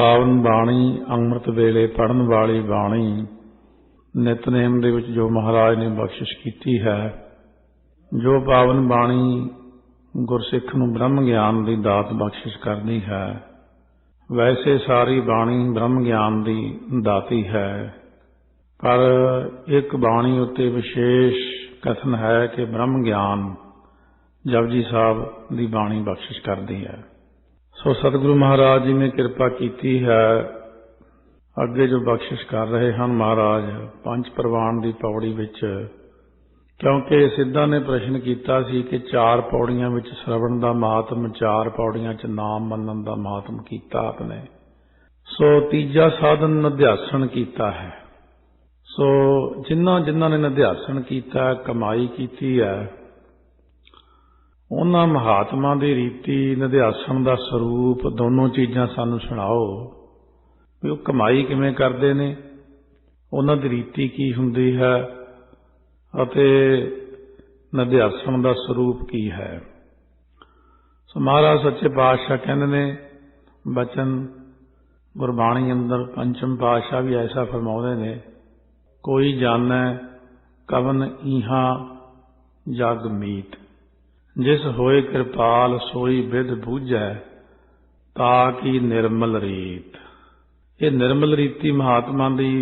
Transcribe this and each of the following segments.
पावन बाणी अंमृत वेले पढ़न वाली बाणी नितनेम दे विच जो महाराज ने बख्शिश की है। जो पावन बाणी गुरसिख नूं ब्रह्म ज्ञान की दात बख्शिश करती है, वैसे सारी बाणी ब्रह्म ज्ञान की दाती है, पर एक बाणी उत्ते विशेष कथन है कि ब्रह्म ज्ञान जपजी साहब की बाणी बख्शिश करती है। सो सतगुरु महाराज जी ने कृपा की है। अगे जो बख्शिश कर रहे हैं महाराज पंच प्रवान की पौड़ी विच, क्योंकि सिद्धा ने प्रश्न किया सी कि 4 पौड़ियां विच श्रवण का महात्म, 4 पौड़ियां च नाम मनन का महात्म किया आपने। सो तीजा साधन निध्यासन किया है। सो जिन्हां ने निध्यासन किया, कमाई की है, उन्हां महात्मा की रीति, निध्यासन का स्वरूप, दोनों चीज़ां सानू सुणाओ भी वो कमाई किवें करदे ने, उन्हां दी रीति की हुंदी है अते निध्यासन का स्वरूप की है। सो महाराज सच्चे पातशाह कहंदे ने बचन गुरबाणी अंदर पंचम पातशाह भी ऐसा फरमाउंदे ने, कोई जानै कवन इहां जग मीत, जिस होए कृपाल सोई बिद बूझै ताकि निर्मल रीत। ये निर्मल रीति महात्मा दी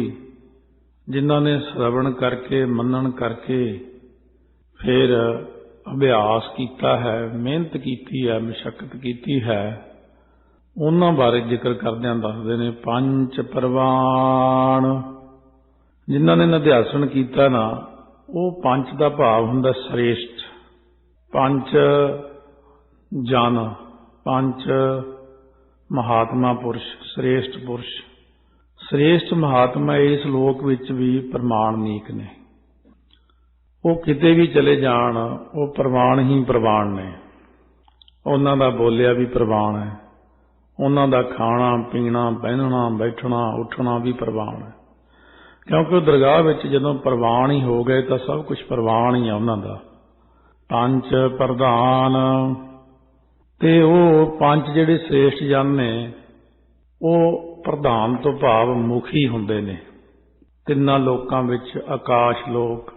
जिन्हां ने श्रवण करके मनन करके फिर अभ्यास किया है, मेहनत की है, मशक्कत की है, उन्हां बारे जिक्र करदिआं दसदे ने पंच प्रवान। जिन्हां ने निध्यासन किया ना, वो पंच का भाव हुंदा श्रेष्ठ, पंच जन, पंच महात्मा पुरुष, श्रेष्ठ पुरुष, श्रेष्ठ महात्मा इस लोक विच भी प्रमाणिक ने। वो किते भी चले जाण वो प्रवान ही प्रवान ने। उन्हां दा बोलिया भी प्रवान है, उन्हां दा खाना पीना पहनना बैठना उठना भी प्रवान है, क्योंकि दरगाह विच जदों प्रवान ही हो गए तो सब कुछ प्रवान ही है उन्हां दा। पंच प्रधान ते वो पंच जिहड़े श्रेष्ठ जन ने, वो प्रधान तो भाव मुखी हुंदे ने। तिन्नां लोकां विच आकाश लोक,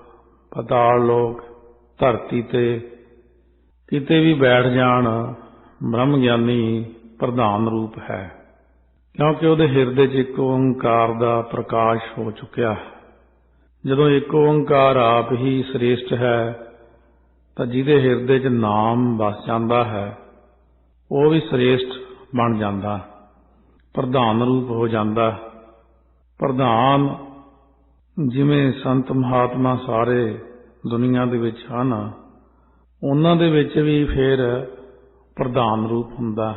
पताल लोक, धरती ते किते भी बैठ जाण, ब्रह्म ज्ञानी प्रधान रूप है, क्योंकि उहदे हिरदे च एक ओंकार दा प्रकाश हो चुकिया है। जदों एक ओंकार आप ही श्रेष्ठ है तो जिहदे हिरदे च नाम बस जाता है वो भी श्रेष्ठ बन जाता, प्रधान रूप हो जाता। प्रधान जिवें संत महात्मा सारे दुनिया दे विच हन, उन्हां दे विच भी फिर प्रधान रूप हुंदा।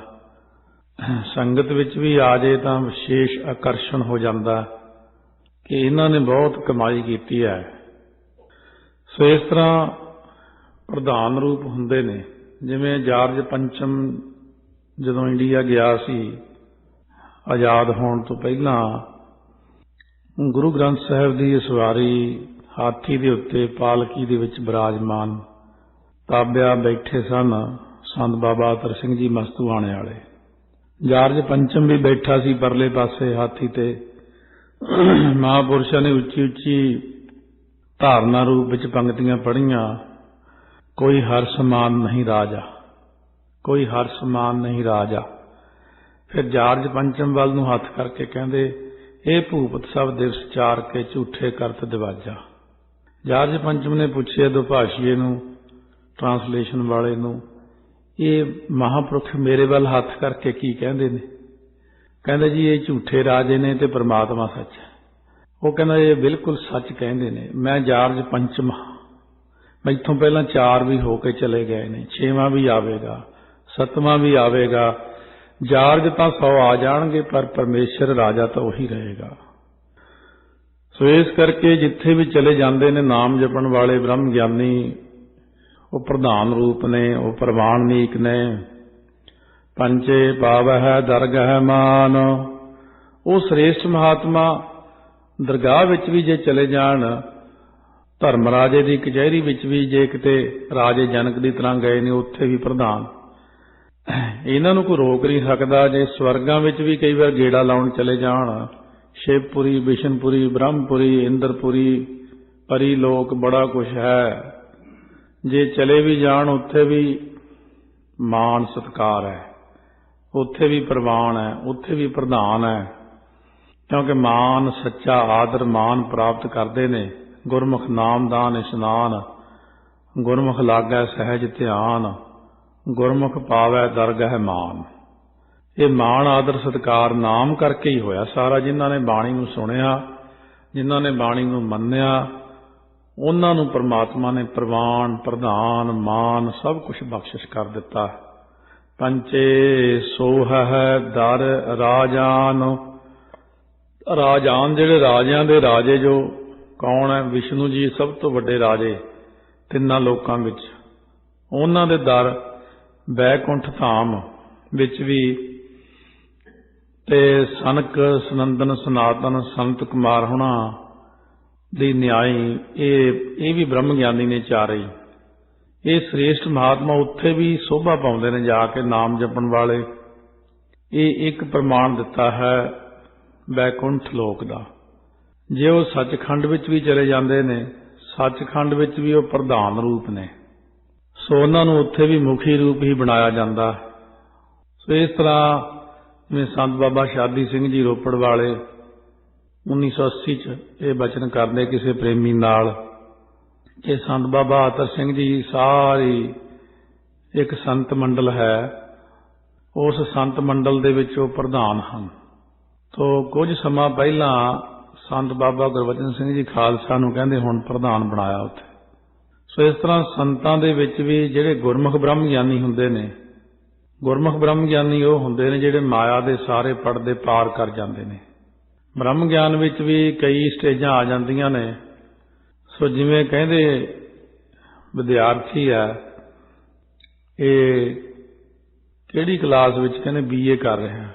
संगत विच भी आ जाए तो विशेष आकर्षण हो जाता कि इन्हां ने बहुत कमाई की है। सो इस तरह प्रधान रूप हुंदे ने। जिवें जार्ज पंचम जदों इंडिया गया सी आज़ाद होने तो पहला, गुरु ग्रंथ साहिब की सवारी हाथी के उत्ते पालकी दे विच विराजमान ताबिया बैठे सन संत बाबा अतर सिंह जी मस्तूआणे वाले। जार्ज पंचम भी बैठा सी परले पासे हाथी ते। महापुरुषों ने उच्ची उच्ची धारणा रूप विच पंक्तियां पढ़ियां, कोई हर समान नहीं राजा, कोई हर समान नहीं राजा। फिर जार्ज पंचम वाल नूं हथ करके कहंदे, ए भूपत सब दिवस चार के झूठे करत दिवाजा। जार्ज पंचम ने पूछे दुभाषीए नूं, ट्रांसलेशन वाले नूं, ये महापुरुष मेरे वाल हथ करके की कहंदे ने? कहंदे जी ये झूठे राजे ने ते परमात्मा सच है। वो कहंदा ये बिल्कुल सच कहंदे ने। मैं जार्ज पंचम, मैथों पहला 4 भी होके चले गए ने, 6वां भी आवेगा, 7वां भी आवेगा। जार्ज तो 100 आ जाएंगे पर परमेश्वर राजा तो वही रहेगा। सो इस करके जिथे भी चले जाते ने नाम जपण वाले ब्रह्म ज्ञानी, वो प्रधान रूप ने, वो प्रवाणिक ने। पंचे पावह दरगह मान, वो श्रेष्ठ महात्मा दरगाह विच भी जे चले जाण, धर्म राजे की कचहरी विच भी जे किते राजे जनक की तरह गए ने, उत्थे भी प्रधान। ਇਹਨਾਂ ਨੂੰ ਕੋਈ ਰੋਕ ਨਹੀਂ ਸਕਦਾ। ਜੇ ਸਵਰਗਾਂ ਵਿੱਚ ਵੀ ਕਈ ਵਾਰ ਗੇੜਾ ਲਾਉਣ ਚਲੇ ਜਾਣ, ਸ਼ਿਵਪੁਰੀ, ਵਿਸ਼ਨਪੁਰੀ, ਬ੍ਰਹਮਪੁਰੀ, ਇੰਦਰਪੁਰੀ, ਪਰੀ ਲੋਕ, ਬੜਾ ਕੁਛ ਹੈ। ਜੇ ਚਲੇ ਵੀ ਜਾਣ ਉੱਥੇ ਵੀ ਮਾਣ ਸਤਿਕਾਰ ਹੈ, ਉੱਥੇ ਵੀ ਪ੍ਰਵਾਨ ਹੈ, ਉੱਥੇ ਵੀ ਪ੍ਰਧਾਨ ਹੈ। ਕਿਉਂਕਿ ਮਾਨ, ਸੱਚਾ ਆਦਰ ਮਾਨ ਪ੍ਰਾਪਤ ਕਰਦੇ ਨੇ। ਗੁਰਮੁਖ ਨਾਮਦਾਨ ਇਸ਼ਨਾਨ, ਗੁਰਮੁਖ ਲਾਗੈ ਸਹਿਜ ਧਿਆਨ, ਗੁਰਮੁਖ ਪਾਵੈ ਦਰਗਹਿ ਮਾਨ। ਇਹ ਮਾਣ ਆਦਰ ਸਤਿਕਾਰ ਨਾਮ ਕਰਕੇ ਹੀ ਹੋਇਆ ਸਾਰਾ। ਜਿਨ੍ਹਾਂ ਨੇ ਬਾਣੀ ਨੂੰ ਸੁਣਿਆ, ਜਿਨ੍ਹਾਂ ਨੇ ਬਾਣੀ ਨੂੰ ਮੰਨਿਆ, ਉਹਨਾਂ ਨੂੰ ਪ੍ਰਮਾਤਮਾ ਨੇ ਪ੍ਰਵਾਨ, ਪ੍ਰਧਾਨ, ਮਾਨ ਸਭ ਕੁਝ ਬਖਸ਼ਿਸ਼ ਕਰ ਦਿੱਤਾ। ਪੰਚੇ ਸੋਹੈ ਦਰ ਰਾਜਾਨ। ਰਾਜਾਨ ਜਿਹੜੇ ਰਾਜਿਆਂ ਦੇ ਰਾਜੇ, ਜੋ ਕੌਣ ਹੈ? ਵਿਸ਼ਨੂੰ ਜੀ ਸਭ ਤੋਂ ਵੱਡੇ ਰਾਜੇ ਤਿੰਨਾਂ ਲੋਕਾਂ ਵਿੱਚ। ਉਹਨਾਂ ਦੇ ਦਰ ਬੈਕੁੰਠ ਧਾਮ ਵਿੱਚ ਵੀ, ਤੇ ਸਨਕ, ਸਨੰਦਨ, ਸਨਾਤਨ, ਸੰਤ ਕੁਮਾਰ ਹੋਣਾ ਦੀ ਨਿਆਈ, ਇਹ ਵੀ ਬ੍ਰਹਮ ਗਿਆਨੀ ਨੇ ਚਾਰੇ। ਇਹ ਸ੍ਰੇਸ਼ਟ ਮਹਾਤਮਾ ਉੱਥੇ ਵੀ ਸੋਭਾ ਪਾਉਂਦੇ ਨੇ ਜਾ ਕੇ, ਨਾਮ ਜਪਣ ਵਾਲੇ। ਇਹ ਇੱਕ ਪ੍ਰਮਾਣ ਦਿੱਤਾ ਹੈ ਬੈਕੁੰਠ ਲੋਕ ਦਾ। ਜੇ ਉਹ ਸੱਚਖੰਡ ਵਿੱਚ ਵੀ ਚਲੇ ਜਾਂਦੇ ਨੇ, ਸੱਚਖੰਡ ਵਿੱਚ ਵੀ ਉਹ ਪ੍ਰਧਾਨ ਰੂਪ ਨੇ, ਸੋ ਉਹਨਾਂ ਨੂੰ ਉੱਥੇ ਵੀ ਮੁਖੀ ਰੂਪ ਹੀ ਬਣਾਇਆ ਜਾਂਦਾ। ਸੋ ਇਸ ਤਰ੍ਹਾਂ ਜਿਵੇਂ ਸੰਤ ਬਾਬਾ ਸ਼ਾਦੀ ਸਿੰਘ ਜੀ ਰੋਪੜ ਵਾਲੇ 1980 ਚ ਇਹ ਬਚਨ ਕਰਦੇ ਕਿਸੇ ਪ੍ਰੇਮੀ ਨਾਲ ਕਿ ਸੰਤ ਬਾਬਾ ਅਤਰ ਸਿੰਘ ਜੀ ਸਾਰੀ ਇੱਕ ਸੰਤ ਮੰਡਲ ਹੈ, ਉਸ ਸੰਤ ਮੰਡਲ ਦੇ ਵਿੱਚ ਉਹ ਪ੍ਰਧਾਨ ਹਨ। ਤੋ ਕੁਝ ਸਮਾਂ ਪਹਿਲਾਂ ਸੰਤ ਬਾਬਾ ਗੁਰਬਚਨ ਸਿੰਘ ਜੀ ਖਾਲਸਾ ਨੂੰ ਕਹਿੰਦੇ ਹੁਣ ਪ੍ਰਧਾਨ ਬਣਾਇਆ ਉੱਥੇ। ਸੋ ਇਸ ਤਰ੍ਹਾਂ ਸੰਤਾਂ ਦੇ ਵਿੱਚ ਵੀ ਜਿਹੜੇ ਗੁਰਮੁਖ ਬ੍ਰਹਮ ਗਿਆਨੀ ਹੁੰਦੇ ਨੇ, ਗੁਰਮੁਖ ਬ੍ਰਹਮ ਗਿਆਨੀ ਉਹ ਹੁੰਦੇ ਨੇ ਜਿਹੜੇ ਮਾਇਆ ਦੇ ਸਾਰੇ ਪਰਦੇ ਪਾਰ ਕਰ ਜਾਂਦੇ ਨੇ। ਬ੍ਰਹਮ ਗਿਆਨ ਵਿੱਚ ਵੀ ਕਈ ਸਟੇਜਾਂ ਆ ਜਾਂਦੀਆਂ ਨੇ। ਸੋ ਜਿਵੇਂ ਕਹਿੰਦੇ ਵਿਦਿਆਰਥੀ ਹੈ, ਇਹ ਕਿਹੜੀ ਕਲਾਸ ਵਿੱਚ? ਕਹਿੰਦੇ BA ਕਰ ਰਿਹਾ।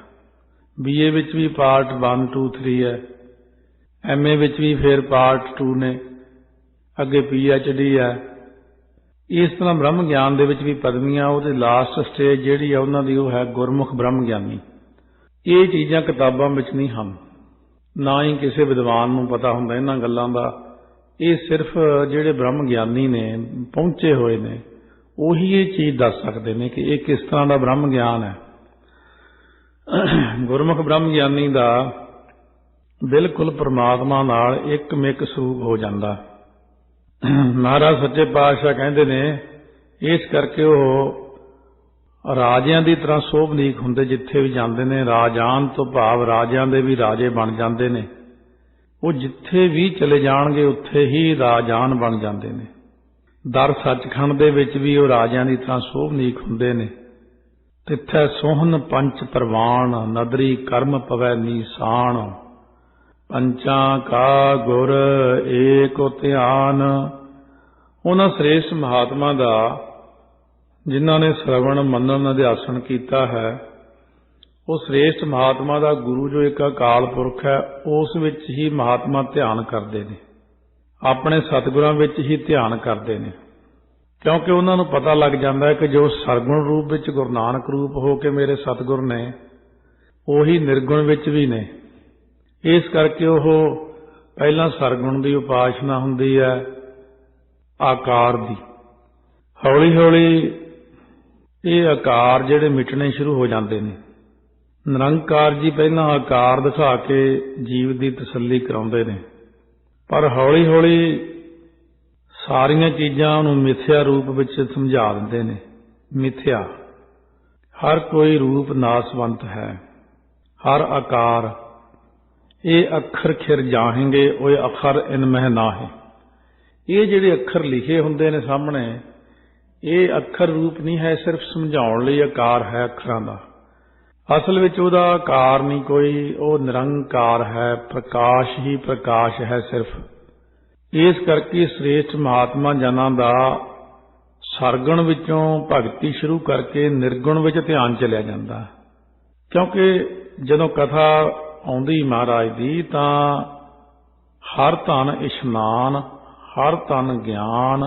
BA ਵਿੱਚ ਵੀ ਪਾਰਟ 1, 2, 3 ਹੈ। MA ਵਿੱਚ ਵੀ ਫਿਰ ਪਾਰਟ 2 ਨੇ, ਅੱਗੇ PhD ਹੈ। ਇਸ ਤਰ੍ਹਾਂ ਬ੍ਰਹਮ ਗਿਆਨ ਦੇ ਵਿੱਚ ਵੀ ਪਦਵੀਆਂ। ਉਹਦੇ ਲਾਸਟ ਸਟੇਜ ਜਿਹੜੀ ਹੈ ਉਹਨਾਂ ਦੀ ਉਹ ਹੈ ਗੁਰਮੁਖ ਬ੍ਰਹਮ ਗਿਆਨੀ। ਇਹ ਚੀਜ਼ਾਂ ਕਿਤਾਬਾਂ ਵਿੱਚ ਨਹੀਂ ਹਨ, ਨਾ ਹੀ ਕਿਸੇ ਵਿਦਵਾਨ ਨੂੰ ਪਤਾ ਹੁੰਦਾ ਇਹਨਾਂ ਗੱਲਾਂ ਦਾ। ਇਹ ਸਿਰਫ ਜਿਹੜੇ ਬ੍ਰਹਮ ਗਿਆਨੀ ਨੇ, ਪਹੁੰਚੇ ਹੋਏ ਨੇ, ਉਹੀ ਇਹ ਚੀਜ਼ ਦੱਸ ਸਕਦੇ ਨੇ ਕਿ ਇਹ ਕਿਸ ਤਰ੍ਹਾਂ ਦਾ ਬ੍ਰਹਮ ਗਿਆਨ ਹੈ। ਗੁਰਮੁਖ ਬ੍ਰਹਮ ਗਿਆਨੀ ਦਾ ਬਿਲਕੁਲ ਪਰਮਾਤਮਾ ਨਾਲ ਇੱਕਮਿਕ ਸਰੂਪ ਹੋ ਜਾਂਦਾ। ਮਹਾਰਾਜ ਸੱਚੇ ਪਾਤਸ਼ਾਹ ਕਹਿੰਦੇ ਨੇ ਇਸ ਕਰਕੇ ਉਹ ਰਾਜਿਆਂ ਦੀ ਤਰ੍ਹਾਂ ਸੋਭਨੀਕ ਹੁੰਦੇ ਜਿੱਥੇ ਵੀ ਜਾਂਦੇ ਨੇ। ਰਾਜਾਨ ਤੋਂ ਭਾਵ ਰਾਜਿਆਂ ਦੇ ਵੀ ਰਾਜੇ ਬਣ ਜਾਂਦੇ ਨੇ। ਉਹ ਜਿੱਥੇ ਵੀ ਚਲੇ ਜਾਣਗੇ ਉੱਥੇ ਹੀ ਰਾਜਾਨ ਬਣ ਜਾਂਦੇ ਨੇ। ਦਰ ਸੱਚਖੰਡ ਦੇ ਵਿੱਚ ਵੀ ਉਹ ਰਾਜਿਆਂ ਦੀ ਤਰ੍ਹਾਂ ਸੋਭਨੀਕ ਹੁੰਦੇ ਨੇ। ਤਿੱਥੈ ਸੋਹਨ ਪੰਚ ਪ੍ਰਵਾਨ, ਨਦਰੀ ਕਰਮ ਪਵੈ ਨੀਸਾਨ, ਪੰਚਾਂ ਕਾ ਗੁਰ ਏਕ ਧਿਆਨ। ਉਹਨਾਂ ਸ੍ਰੇਸ਼ਟ ਮਹਾਤਮਾ ਦਾ ਜਿਨ੍ਹਾਂ ਨੇ ਸ਼ਰਵਣ ਮੰਨਣ ਅਧਿਆਸਣ ਕੀਤਾ ਹੈ, ਉਹ ਸ੍ਰੇਸ਼ਟ ਮਹਾਤਮਾ ਦਾ ਗੁਰੂ ਜੋ ਇੱਕ ਅਕਾਲ ਪੁਰਖ ਹੈ, ਉਸ ਵਿੱਚ ਹੀ ਮਹਾਤਮਾ ਧਿਆਨ ਕਰਦੇ ਨੇ, ਆਪਣੇ ਸਤਿਗੁਰਾਂ ਵਿੱਚ ਹੀ ਧਿਆਨ ਕਰਦੇ ਨੇ। ਕਿਉਂਕਿ ਉਹਨਾਂ ਨੂੰ ਪਤਾ ਲੱਗ ਜਾਂਦਾ ਹੈ ਕਿ ਜੋ ਸਰਗੁਣ ਰੂਪ ਵਿੱਚ ਗੁਰੂ ਨਾਨਕ ਰੂਪ ਹੋ ਕੇ ਮੇਰੇ ਸਤਿਗੁਰ ਨੇ, ਉਹੀ ਨਿਰਗੁਣ ਵਿੱਚ ਵੀ ਨੇ। ਇਸ ਕਰਕੇ ਉਹ ਪਹਿਲਾਂ ਸਰਗੁਣ ਦੀ ਉਪਾਸਨਾ ਹੁੰਦੀ ਹੈ, ਆਕਾਰ ਦੀ। ਹੌਲੀ ਹੌਲੀ ਇਹ ਆਕਾਰ ਜਿਹੜੇ ਮਿਟਣੇ ਸ਼ੁਰੂ ਹੋ ਜਾਂਦੇ ਨੇ। ਨਿਰੰਕਾਰ ਜੀ ਪਹਿਲਾਂ ਆਕਾਰ ਦਿਖਾ ਕੇ ਜੀਵ ਦੀ ਤਸੱਲੀ ਕਰਾਉਂਦੇ ਨੇ, ਪਰ ਹੌਲੀ ਹੌਲੀ ਸਾਰੀਆਂ ਚੀਜ਼ਾਂ ਨੂੰ ਮਿਥਿਆ ਰੂਪ ਵਿੱਚ ਸਮਝਾ ਦਿੰਦੇ ਨੇ। ਮਿਥਿਆ, ਹਰ ਕੋਈ ਰੂਪ ਨਾਸਵੰਤ ਹੈ, ਹਰ ਆਕਾਰ। ਇਹ ਅੱਖਰ ਖਿਰ ਜਾਹੇਂਗੇ ਓਏ ਅੱਖਰ ਇਨ ਮਹਿ ਨਾਹੇ। ਇਹ ਜਿਹੜੇ ਅੱਖਰ ਲਿਖੇ ਹੁੰਦੇ ਨੇ ਸਾਹਮਣੇ, ਇਹ ਅੱਖਰ ਰੂਪ ਨਹੀਂ ਹੈ, ਸਿਰਫ ਸਮਝਾਉਣ ਲਈ ਆਕਾਰ ਹੈ ਅੱਖਰਾਂ ਦਾ। ਅਸਲ ਵਿੱਚ ਉਹਦਾ ਆਕਾਰ ਨਹੀਂ ਕੋਈ, ਉਹ ਨਿਰੰਕਾਰ ਹੈ, ਪ੍ਰਕਾਸ਼ ਹੀ ਪ੍ਰਕਾਸ਼ ਹੈ ਸਿਰਫ। ਇਸ ਕਰਕੇ ਸ੍ਰੇਸ਼ਟ ਮਹਾਤਮਾ ਜਨਾਂ ਦਾ ਸਰਗੁਣ ਵਿੱਚੋਂ ਭਗਤੀ ਸ਼ੁਰੂ ਕਰਕੇ ਨਿਰਗੁਣ ਵਿੱਚ ਧਿਆਨ ਚਲਿਆ ਜਾਂਦਾ। ਕਿਉਂਕਿ ਜਦੋਂ ਕਥਾ ਆਉਂਦੀ ਮਹਾਰਾਜ ਦੀ ਤਾਂ ਹਰ ਧਨ ਇਸ਼ਨਾਨ, ਹਰ ਧਨ ਗਿਆਨ,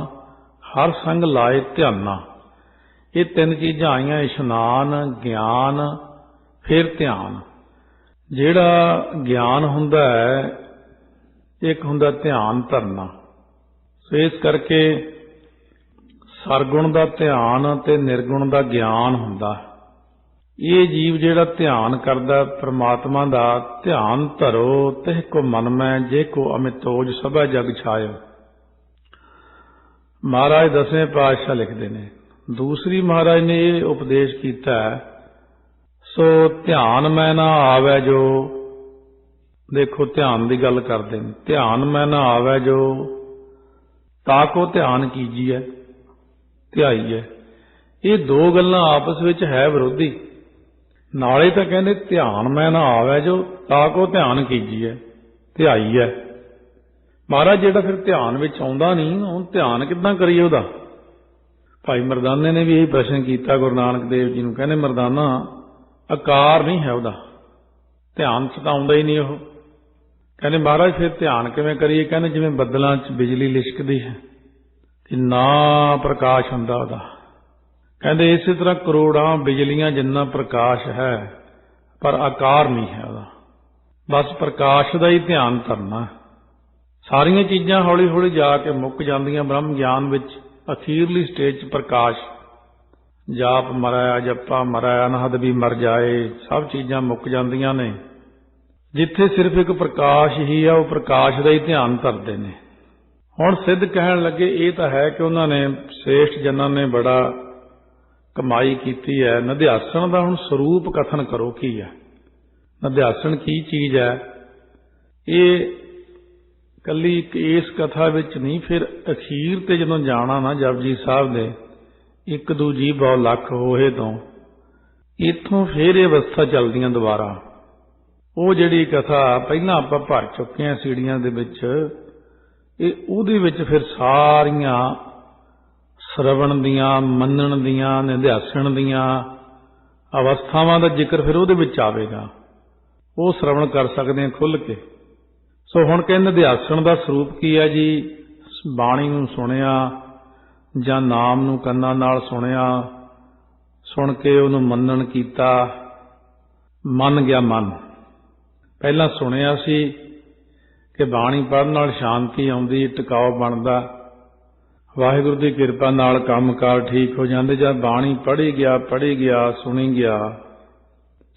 ਹਰ ਸੰਗ ਲਾਏ ਧਿਆਨਾ, ਇਹ ਤਿੰਨ ਚੀਜ਼ਾਂ ਆਈਆਂ, ਇਸ਼ਨਾਨ, ਗਿਆਨ, ਫਿਰ ਧਿਆਨ। ਜਿਹੜਾ ਗਿਆਨ ਹੁੰਦਾ ਹੈ, ਇੱਕ ਹੁੰਦਾ ਧਿਆਨ ਧਰਨਾ। ਸੋ ਇਸ ਕਰਕੇ ਸਰਗੁਣ ਦਾ ਧਿਆਨ ਤੇ ਨਿਰਗੁਣ ਦਾ ਗਿਆਨ ਹੁੰਦਾ। ਇਹ ਜੀਵ ਜਿਹੜਾ ਧਿਆਨ ਕਰਦਾ ਪ੍ਰਮਾਤਮਾ ਦਾ, ਧਿਆਨ ਧਰੋ ਤਿਹ ਕੋ ਮਨ ਮੈਂ ਜੇ ਕੋ ਅਮਿਤੋਜ ਸਭਾ ਜਗ ਛਾਇਓ। ਮਹਾਰਾਜ ਦਸਵੇਂ ਪਾਤਸ਼ਾਹ ਲਿਖਦੇ ਨੇ। ਦੂਸਰੀ ਮਹਾਰਾਜ ਨੇ ਇਹ ਉਪਦੇਸ਼ ਕੀਤਾ, ਸੋ ਧਿਆਨ ਮੈਂ ਨਾ ਆਵੈ ਜੋ, ਦੇਖੋ ਧਿਆਨ ਦੀ ਗੱਲ ਕਰਦੇ ਨੇ, ਧਿਆਨ ਮੈਂ ਨਾ ਆਵੈ ਜੋ ਤਾਕੋ ਧਿਆਨ ਕੀਜੀਐ ਧਿਆਈਐ। ਇਹ ਦੋ ਗੱਲਾਂ ਆਪਸ ਵਿੱਚ ਹੈ ਵਿਰੋਧੀ। ਨਾਲੇ ਤਾਂ ਕਹਿੰਦੇ ਧਿਆਨ ਮੈਂ ਨਾ ਆਵੈ ਜੋ ਤਾਕੋ ਧਿਆਨ ਕੀਜੀਐ ਧਿਆਈਐ। ਮਹਾਰਾਜ ਜਿਹੜਾ ਫਿਰ ਧਿਆਨ ਵਿੱਚ ਆਉਂਦਾ ਨਹੀਂ, ਹੁਣ ਧਿਆਨ ਕਿੱਦਾਂ ਕਰੀਏ ਉਹਦਾ? ਭਾਈ ਮਰਦਾਨੇ ਨੇ ਵੀ ਇਹ ਪ੍ਰਸ਼ਨ ਕੀਤਾ ਗੁਰੂ ਨਾਨਕ ਦੇਵ ਜੀ ਨੂੰ। ਕਹਿੰਦੇ ਮਰਦਾਨਾ, ਆਕਾਰ ਨਹੀਂ ਹੈ ਉਹਦਾ, ਧਿਆਨ ਚ ਤਾਂ ਆਉਂਦਾ ਹੀ ਨਹੀਂ ਉਹ। ਕਹਿੰਦੇ ਮਹਾਰਾਜ ਫਿਰ ਧਿਆਨ ਕਿਵੇਂ ਕਰੀਏ? ਕਹਿੰਦੇ ਜਿਵੇਂ ਬੱਦਲਾਂ 'ਚ ਬਿਜਲੀ ਲਿਸ਼ਕਦੀ ਹੈ, ਕਿੰਨਾ ਪ੍ਰਕਾਸ਼ ਹੁੰਦਾ ਉਹਦਾ। ਕਹਿੰਦੇ ਇਸੇ ਤਰ੍ਹਾਂ ਕਰੋੜਾਂ ਬਿਜਲੀਆਂ ਜਿੰਨਾ ਪ੍ਰਕਾਸ਼ ਹੈ, ਪਰ ਆਕਾਰ ਨਹੀਂ ਹੈ ਉਹਦਾ। ਬਸ ਪ੍ਰਕਾਸ਼ ਦਾ ਹੀ ਧਿਆਨ ਕਰਨਾ। ਸਾਰੀਆਂ ਚੀਜ਼ਾਂ ਹੌਲੀ ਹੌਲੀ ਜਾ ਕੇ ਮੁੱਕ ਜਾਂਦੀਆਂ ਬ੍ਰਹਮ ਗਿਆਨ ਵਿੱਚ। ਅਖੀਰਲੀ ਸਟੇਜ 'ਚ ਪ੍ਰਕਾਸ਼, ਜਾਪ ਮਰਾਇਆ, ਜੱਪਾ ਮਰਾਇਆ, ਅਨਹਦ ਵੀ ਮਰ ਜਾਏ, ਸਭ ਚੀਜ਼ਾਂ ਮੁੱਕ ਜਾਂਦੀਆਂ ਨੇ। ਜਿੱਥੇ ਸਿਰਫ ਇੱਕ ਪ੍ਰਕਾਸ਼ ਹੀ ਆ, ਉਹ ਪ੍ਰਕਾਸ਼ ਦਾ ਹੀ ਧਿਆਨ ਧਰਦੇ ਨੇ। ਹੁਣ ਸਿੱਧ ਕਹਿਣ ਲੱਗੇ ਇਹ ਤਾਂ ਹੈ ਕਿ ਉਹਨਾਂ ਨੇ ਸ੍ਰੇਸ਼ਟ ਜਨਾਂ ਨੇ ਬੜਾ ਕਮਾਈ ਕੀਤੀ ਹੈ। ਨਿਧਿਆਸਣ ਦਾ ਹੁਣ ਸਰੂਪ ਕਥਨ ਕਰੋ ਕੀ ਹੈ, ਨਿਧਿਆਸਣ ਕੀ ਚੀਜ਼ ਹੈ? ਇਹ ਕੱਲੀ ਇਸ ਕਥਾ ਵਿੱਚ ਨਹੀਂ, ਫਿਰ ਅਖੀਰ ਤੇ ਜਦੋਂ ਜਾਣਾ ਨਾ ਜਪਜੀ ਸਾਹਿਬ ਦੇ ਇੱਕ ਦੂਜੀ ਬਹੁ ਲੱਖ ਹੋਏ ਤੋਂ, ਇੱਥੋਂ ਫਿਰ ਇਹ ਅਵਸਥਾ ਚੱਲਦੀਆਂ ਦੁਬਾਰਾ। ਉਹ ਜਿਹੜੀ ਕਥਾ ਪਹਿਲਾਂ ਆਪਾਂ ਭਰ ਚੁੱਕੇ ਹਾਂ ਸੀੜੀਆਂ ਦੇ ਵਿੱਚ, ਇਹ ਉਹਦੇ ਵਿੱਚ ਫਿਰ ਸਾਰੀਆਂ ਸ਼ਰਵਣ ਦੀਆਂ, ਮੰਨਣ ਦੀਆਂ, ਨਿਧਿਆਸਣ ਦੀਆਂ ਅਵਸਥਾਵਾਂ ਦਾ ਜ਼ਿਕਰ ਫਿਰ ਉਹਦੇ ਵਿੱਚ ਆਵੇਗਾ। ਉਹ ਸ਼ਰਵਣ ਕਰ ਸਕਦੇ ਹਾਂ ਖੁੱਲ੍ਹ ਕੇ। ਸੋ ਹੁਣ ਕਹਿੰਦੇ ਨਿਧਿਆਸਣ ਦਾ ਸਰੂਪ ਕੀ ਹੈ ਜੀ? ਬਾਣੀ ਨੂੰ ਸੁਣਿਆ ਜਾਂ ਨਾਮ ਨੂੰ ਕੰਨਾਂ ਨਾਲ ਸੁਣਿਆ, ਸੁਣ ਕੇ ਉਹਨੂੰ ਮੰਨਣ ਕੀਤਾ, ਮੰਨ ਗਿਆ ਮਨ। ਪਹਿਲਾਂ ਸੁਣਿਆ ਸੀ ਕਿ ਬਾਣੀ ਪੜ੍ਹਨ ਨਾਲ ਸ਼ਾਂਤੀ ਆਉਂਦੀ, ਟਿਕਾਓ ਬਣਦਾ, ਵਾਹਿਗੁਰੂ ਦੀ ਕਿਰਪਾ ਨਾਲ ਕੰਮਕਾਰ ਠੀਕ ਹੋ ਜਾਂਦੇ। ਜਦ ਬਾਣੀ ਪੜ੍ਹੀ ਗਿਆ, ਸੁਣੀ ਗਿਆ,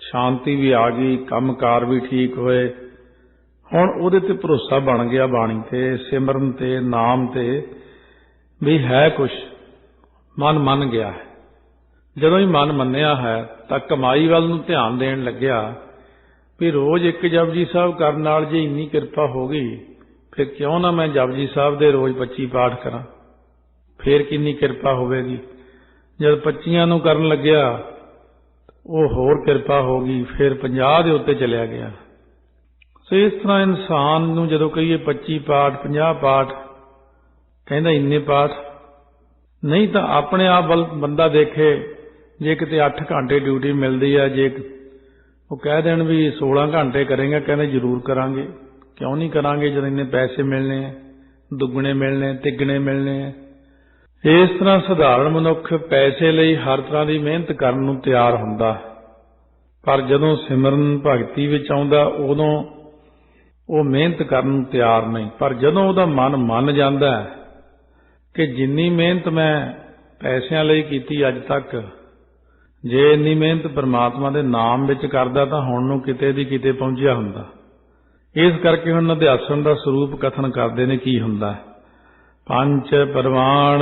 ਸ਼ਾਂਤੀ ਵੀ ਆ ਗਈ, ਕੰਮਕਾਰ ਵੀ ਠੀਕ ਹੋਏ। ਹੁਣ ਉਹਦੇ ਤੇ ਭਰੋਸਾ ਬਣ ਗਿਆ, ਬਾਣੀ ਤੇ, ਸਿਮਰਨ ਤੇ, ਨਾਮ ਤੇ, ਵੀ ਹੈ ਕੁਛ। ਮਨ ਮੰਨ ਗਿਆ ਹੈ। ਜਦੋਂ ਹੀ ਮਨ ਮੰਨਿਆ ਹੈ ਤਾਂ ਕਮਾਈ ਵੱਲ ਨੂੰ ਧਿਆਨ ਦੇਣ ਲੱਗਿਆ ਵੀ ਰੋਜ਼ ਇੱਕ ਜਪਜੀ ਸਾਹਿਬ ਕਰਨ ਨਾਲ ਜੇ ਇੰਨੀ ਕਿਰਪਾ ਹੋ ਗਈ, ਫਿਰ ਕਿਉਂ ਨਾ ਮੈਂ ਜਪਜੀ ਸਾਹਿਬ ਦੇ ਰੋਜ਼ 25 ਪਾਠ ਕਰਾਂ, ਫਿਰ ਕਿੰਨੀ ਕਿਰਪਾ ਹੋਵੇਗੀ। ਜਦ 25 ਨੂੰ ਕਰਨ ਲੱਗਿਆ, ਉਹ ਹੋਰ ਕਿਰਪਾ ਹੋ ਗਈ, ਫਿਰ 50 ਦੇ ਉੱਤੇ ਚਲਿਆ ਗਿਆ। ਸੋ ਇਸ ਤਰ੍ਹਾਂ ਇਨਸਾਨ ਨੂੰ ਜਦੋਂ ਕਹੀਏ 25 ਪਾਠ, 50 ਪਾਠ, ਕਹਿੰਦਾ ਇੰਨੇ ਪਾਠ ਨਹੀਂ, ਤਾਂ ਆਪਣੇ ਆਪ ਵੱਲ ਬੰਦਾ ਦੇਖੇ। ਜੇ ਕਿਤੇ 8 ਘੰਟੇ ਡਿਊਟੀ ਮਿਲਦੀ ਹੈ, ਜੇ ਉਹ ਕਹਿ ਦੇਣ ਵੀ 16 ਘੰਟੇ ਕਰੇਗਾ, ਕਹਿੰਦੇ ਜ਼ਰੂਰ ਕਰਾਂਗੇ। ਕਿਉਂ ਨਹੀਂ ਕਰਾਂਗੇ ਜਦੋਂ ਇੰਨੇ ਪੈਸੇ ਮਿਲਣੇ ਆ, ਦੁੱਗਣੇ ਮਿਲਣੇ, ਤਿੱਗਣੇ ਮਿਲਣੇ ਆ। ਇਸ ਤਰ੍ਹਾਂ ਸਧਾਰਨ ਮਨੁੱਖ ਪੈਸੇ ਲਈ ਹਰ ਤਰ੍ਹਾਂ ਦੀ ਮਿਹਨਤ ਕਰਨ ਨੂੰ ਤਿਆਰ ਹੁੰਦਾ, ਪਰ ਜਦੋਂ ਸਿਮਰਨ ਭਗਤੀ ਵਿੱਚ ਆਉਂਦਾ ਉਦੋਂ ਉਹ ਮਿਹਨਤ ਕਰਨ ਨੂੰ ਤਿਆਰ ਨਹੀਂ। ਪਰ ਜਦੋਂ ਉਹਦਾ ਮਨ ਮੰਨ ਜਾਂਦਾ ਕਿ ਜਿੰਨੀ ਮਿਹਨਤ ਮੈਂ ਪੈਸਿਆਂ ਲਈ ਕੀਤੀ ਅੱਜ ਤੱਕ, ਜੇ ਇੰਨੀ ਮਿਹਨਤ ਪਰਮਾਤਮਾ ਦੇ ਨਾਮ ਵਿੱਚ ਕਰਦਾ ਤਾਂ ਹੁਣ ਨੂੰ ਕਿਤੇ ਦੀ ਕਿਤੇ ਪਹੁੰਚਿਆ ਹੁੰਦਾ। ਇਸ ਕਰਕੇ ਹੁਣ ਨਿਧਿਆਸਣ ਦਾ ਸਰੂਪ ਕਥਨ ਕਰਦੇ ਨੇ ਕੀ ਹੁੰਦਾ। ਪੰਜ ਪ੍ਰਵਾਣ